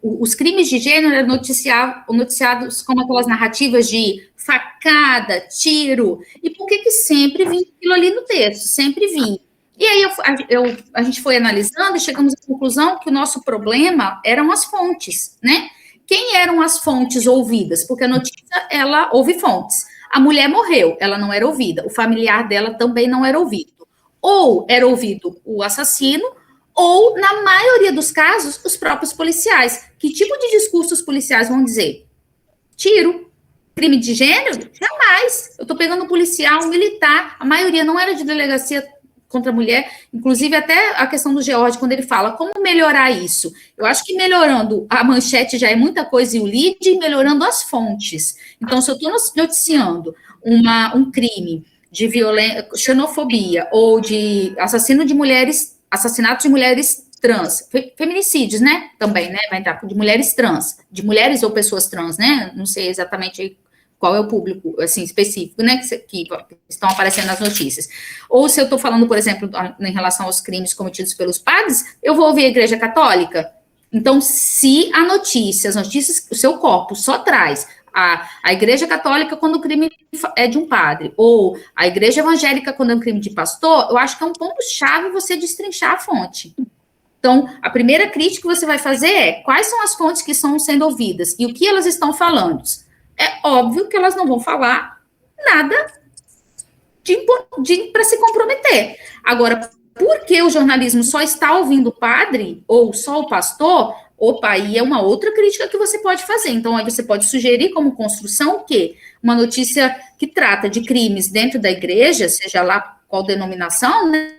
B: os crimes de gênero eram noticiados como aquelas narrativas de facada, tiro, e por que sempre vinha aquilo ali no texto? Sempre vinha. E aí a gente foi analisando e chegamos à conclusão que o nosso problema eram as fontes, né? Quem eram as fontes ouvidas? Porque a notícia, ela ouve fontes. A mulher morreu, ela não era ouvida. O familiar dela também não era ouvido. Ou era ouvido o assassino, ou, na maioria dos casos, os próprios policiais. Que tipo de discurso os policiais vão dizer? Tiro. Crime de gênero? Jamais. Eu estou pegando um policial, um militar. A maioria não era de delegacia contra a mulher, inclusive até a questão do George, quando ele fala como melhorar isso. Eu acho que melhorando a manchete já é muita coisa, e o lead, melhorando as fontes. Então, se eu estou noticiando um crime de violência, xenofobia, ou de assassinato de mulheres trans, feminicídios, né, também, né, vai entrar de mulheres trans, de mulheres ou pessoas trans, né, não sei exatamente qual é o público, assim, específico, né, que estão aparecendo nas notícias. Ou se eu estou falando, por exemplo, em relação aos crimes cometidos pelos padres, eu vou ouvir a Igreja Católica. Então, se as notícias, o seu corpo só traz a Igreja Católica quando o crime é de um padre, ou a Igreja Evangélica quando é um crime de pastor, eu acho que é um ponto-chave você destrinchar a fonte. Então, a primeira crítica que você vai fazer é quais são as fontes que estão sendo ouvidas e o que elas estão falando. É óbvio que elas não vão falar nada para se comprometer. Agora, por que o jornalismo só está ouvindo o padre ou só o pastor? Opa, aí é uma outra crítica que você pode fazer. Então, aí você pode sugerir como construção o quê? Uma notícia que trata de crimes dentro da igreja, seja lá qual denominação, né?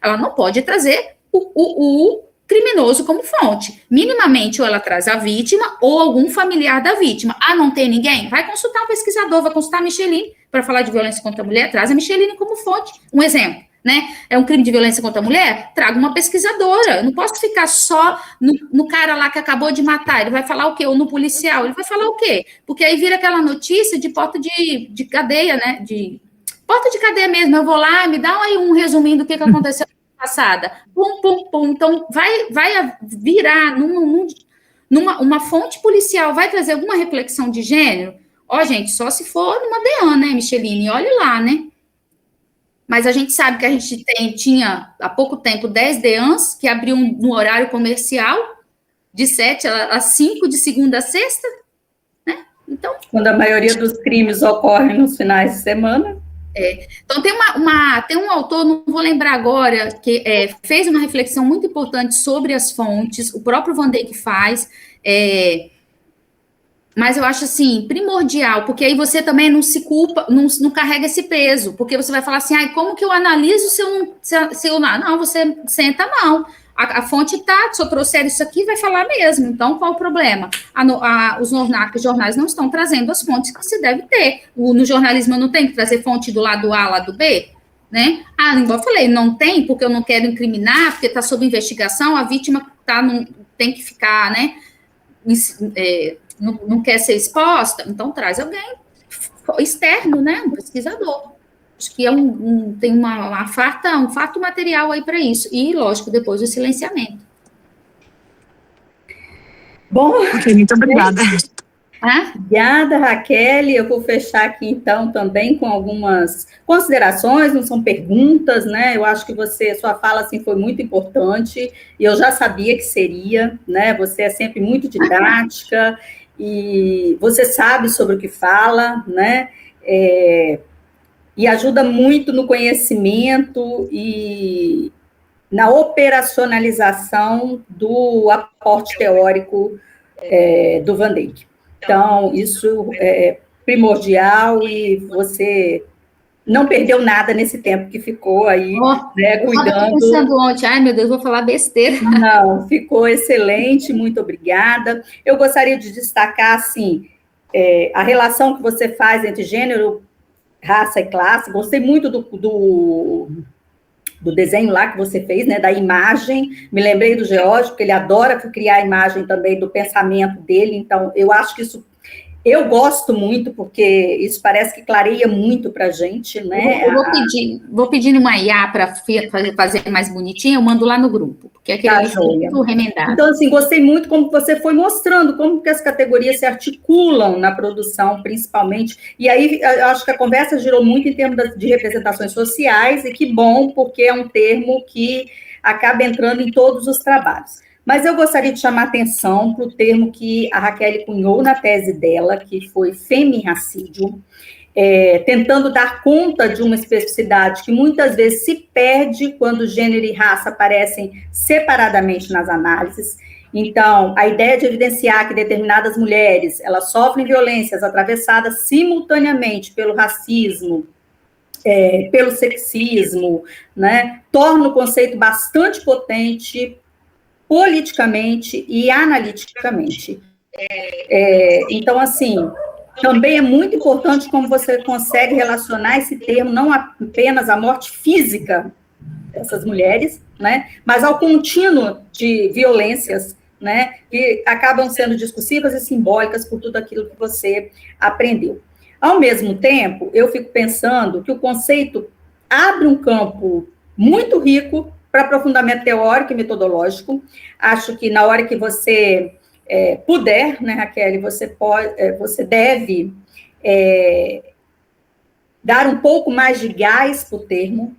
B: Ela não pode trazer o criminoso como fonte. Minimamente, ou ela traz a vítima ou algum familiar da vítima. Ah, não tem ninguém? Vai consultar um pesquisador, vai consultar a Micheline para falar de violência contra a mulher, traz a Micheline como fonte. Um exemplo, né? É um crime de violência contra a mulher? Traga uma pesquisadora. Eu não posso ficar só no cara lá que acabou de matar. Ele vai falar o quê? Ou no policial. Ele vai falar o quê? Porque aí vira aquela notícia de porta de cadeia, né? De porta de cadeia mesmo. Eu vou lá, me dá aí um resuminho do que aconteceu passada, pum, pum, pum, então vai virar numa fonte policial, vai trazer alguma reflexão de gênero? Ó, gente, só se for numa DEAN, né, Micheline? Olhe lá, né? Mas a gente sabe que a gente tinha, há pouco tempo, 10 DEANs que abriam no horário comercial, de 7 às 5, de segunda a sexta, né? Então... Quando a maioria dos crimes ocorrem nos finais de semana... Então, tem um autor, não vou lembrar agora, que fez uma reflexão muito importante sobre as fontes, o próprio Van Dijk faz, mas eu acho, assim, primordial, porque aí você também não se culpa, não carrega esse peso, porque você vai falar assim, como que eu analiso se eu não, você senta, não. A fonte se eu trouxer isso aqui, vai falar mesmo. Então, qual o problema? Os jornais não estão trazendo as fontes que se deve ter. No jornalismo, eu não tenho que trazer fonte do lado A, lado B, né? Igual eu falei, não tem, porque eu não quero incriminar, porque está sob investigação, a vítima tem que ficar, né? Não quer ser exposta, então traz alguém externo, né? Um pesquisador. Acho que tem um fato material aí para isso. E, lógico, depois o silenciamento.
H: Bom, muito obrigada.
A: Obrigada, Raquel. Eu vou fechar aqui, então, também com algumas considerações, não são perguntas, né? Eu acho que sua fala, assim, foi muito importante, e eu já sabia que seria, né? Você é sempre muito didática, e você sabe sobre o que fala, né? E ajuda muito no conhecimento e na operacionalização do aporte teórico do Van Dijk. Então, isso é primordial e você não perdeu nada nesse tempo que ficou aí, né, cuidando. Eu estava
B: pensando ontem, meu Deus, vou falar besteira.
A: Não, ficou excelente, muito obrigada. Eu gostaria de destacar, assim, a relação que você faz entre gênero, raça e classe. Gostei muito do desenho lá que você fez, né, da imagem. Me lembrei do George, porque ele adora criar a imagem também do pensamento dele. Então, eu acho que isso... Eu gosto muito, porque isso parece que clareia muito para a gente, né?
B: Eu vou pedir uma IA para fazer mais bonitinho, eu mando lá no grupo, porque aquele é muito remendado.
A: Então, assim, gostei muito como você foi mostrando como que as categorias se articulam na produção, principalmente, e aí eu acho que a conversa girou muito em termos de representações sociais, e que bom, porque é um termo que acaba entrando em todos os trabalhos. Mas eu gostaria de chamar atenção para o termo que a Raquel cunhou na tese dela, que foi femirracídio, tentando dar conta de uma especificidade que muitas vezes se perde quando gênero e raça aparecem separadamente nas análises. Então, a ideia de evidenciar que determinadas mulheres, elas sofrem violências atravessadas simultaneamente pelo racismo, pelo sexismo, né, torna o conceito bastante potente politicamente e analiticamente. Então, assim, também é muito importante como você consegue relacionar esse termo não apenas à morte física dessas mulheres, né, mas ao contínuo de violências, né, que acabam sendo discursivas e simbólicas por tudo aquilo que você aprendeu. Ao mesmo tempo, eu fico pensando que o conceito abre um campo muito rico para aprofundamento teórico e metodológico. Acho que na hora que você puder, né, Raquel, você deve dar um pouco mais de gás para o termo,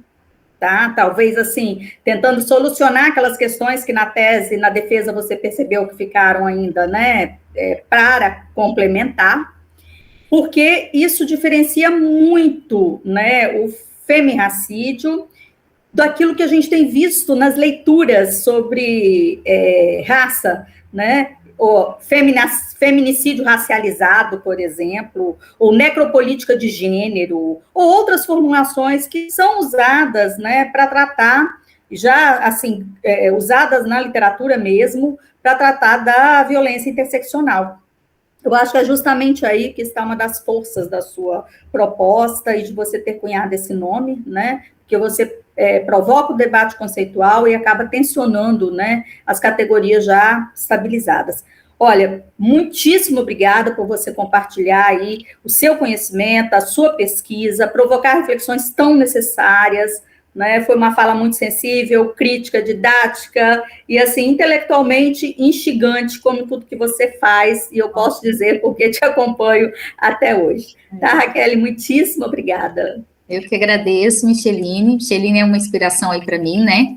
A: tá? Talvez, assim, tentando solucionar aquelas questões que na tese, na defesa, você percebeu que ficaram ainda, né, para complementar, porque isso diferencia muito, né, o femirracídio daquilo que a gente tem visto nas leituras sobre raça, né? O feminicídio racializado, por exemplo, ou necropolítica de gênero, ou outras formulações que são usadas, né, para tratar, já assim, usadas na literatura mesmo, para tratar da violência interseccional. Eu acho que é justamente aí que está uma das forças da sua proposta e de você ter cunhado esse nome, né? Que você provoca o debate conceitual e acaba tensionando, né, as categorias já estabilizadas. Olha, muitíssimo obrigada por você compartilhar aí o seu conhecimento, a sua pesquisa, provocar reflexões tão necessárias, né? Foi uma fala muito sensível, crítica, didática e, assim, intelectualmente instigante, como tudo que você faz, e eu posso dizer porque te acompanho até hoje. Tá, Raquel? Muitíssimo obrigada.
B: Eu que agradeço, Micheline. Micheline é uma inspiração aí para mim, né?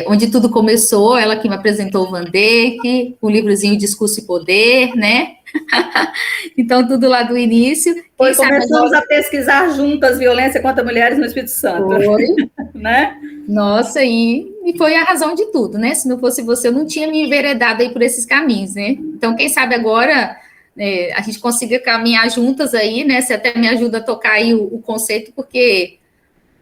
B: Onde tudo começou, ela que me apresentou o Van Dijk, o livrozinho Discurso e Poder, né? Então, tudo lá do início.
A: Começamos a pesquisar juntas violência contra mulheres no Espírito Santo.
B: Foi.
A: Né?
B: Nossa, e foi a razão de tudo, né? Se não fosse você, eu não tinha me enveredado aí por esses caminhos, né? Então, quem sabe agora a gente consiga caminhar juntas aí, né? Você até me ajuda a tocar aí o conceito, porque...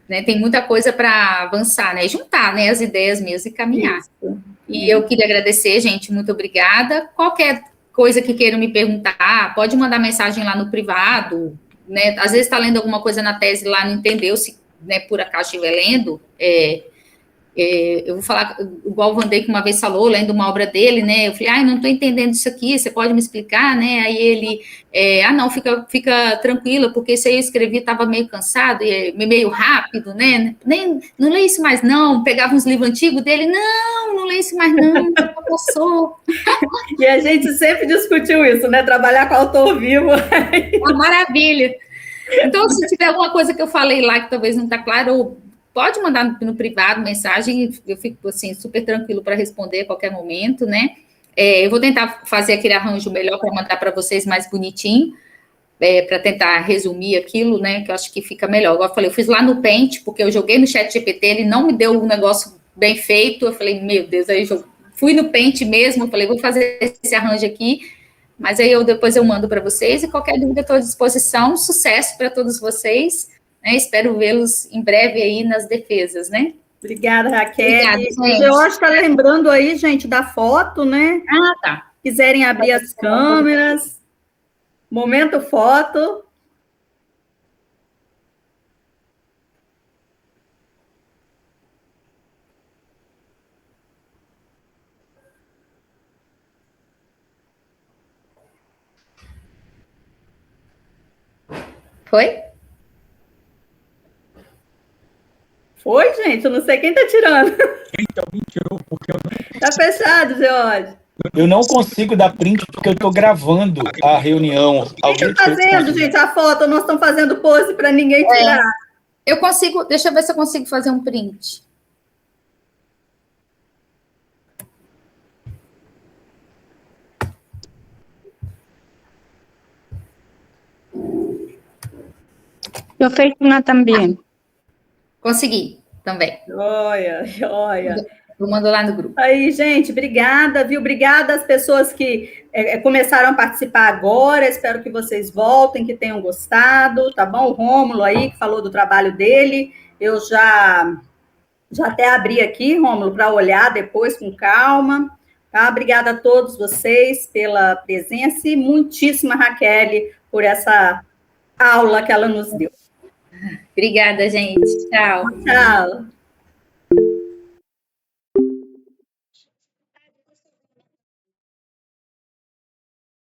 B: né, tem muita coisa para avançar, né, juntar, né, as ideias mesmo e caminhar. Isso. E eu queria agradecer, gente, muito obrigada. Qualquer coisa que queiram me perguntar, pode mandar mensagem lá no privado, né, às vezes está lendo alguma coisa na tese lá, não entendeu, se, né, por acaso estiver lendo, eu vou falar, igual o Van Dijk uma vez falou, lendo uma obra dele, né, eu falei, não estou entendendo isso aqui, você pode me explicar, né, aí ele, não, fica tranquila, porque isso aí eu escrevi, estava meio cansado, e meio rápido, né, não leia isso mais não, pegava uns livros antigos dele, não leia isso mais não, já passou.
A: E a gente sempre discutiu isso, né, trabalhar com autor vivo.
B: Uma maravilha. Então, se tiver alguma coisa que eu falei lá que talvez não está claro, pode mandar no privado mensagem, eu fico, assim, super tranquilo para responder a qualquer momento, né? Eu vou tentar fazer aquele arranjo melhor para mandar para vocês mais bonitinho, para tentar resumir aquilo, né? Que eu acho que fica melhor. Igual eu falei, eu fiz lá no Paint, porque eu joguei no ChatGPT, ele não me deu um negócio bem feito, eu falei, meu Deus, aí fui no Paint mesmo, eu falei, vou fazer esse arranjo aqui, mas aí depois eu mando para vocês, e qualquer dúvida estou à disposição, sucesso para todos vocês, né? Espero vê-los em breve aí nas defesas, né?
A: Obrigada, Raquel.
B: Obrigada,
A: o George está lembrando aí, gente, da foto, né?
B: Tá.
A: Quiserem abrir as câmeras. Momento foto.
B: Foi?
A: Foi, gente? Eu não sei quem tá tirando.
I: Gente, alguém tirou, porque eu não...
A: Tá fechado, George.
D: Eu não consigo dar print porque eu estou gravando a reunião.
A: Quem tá fazendo, gente, a foto? Nós estamos fazendo pose para ninguém tirar.
B: Eu consigo, deixa eu ver se eu consigo fazer um print.
F: Eu fiz uma também.
B: Consegui também.
A: Joia, joia.
B: Eu mando lá no grupo.
A: Aí, gente, obrigada, viu? Obrigada às pessoas que começaram a participar agora. Espero que vocês voltem, que tenham gostado, tá bom? O Rômulo aí, que falou do trabalho dele. Eu já até abri aqui, Rômulo, para olhar depois com calma. Tá? Obrigada a todos vocês pela presença e muitíssima Raquel por essa aula que ela nos deu.
B: Obrigada, gente. Tchau.
A: Tchau.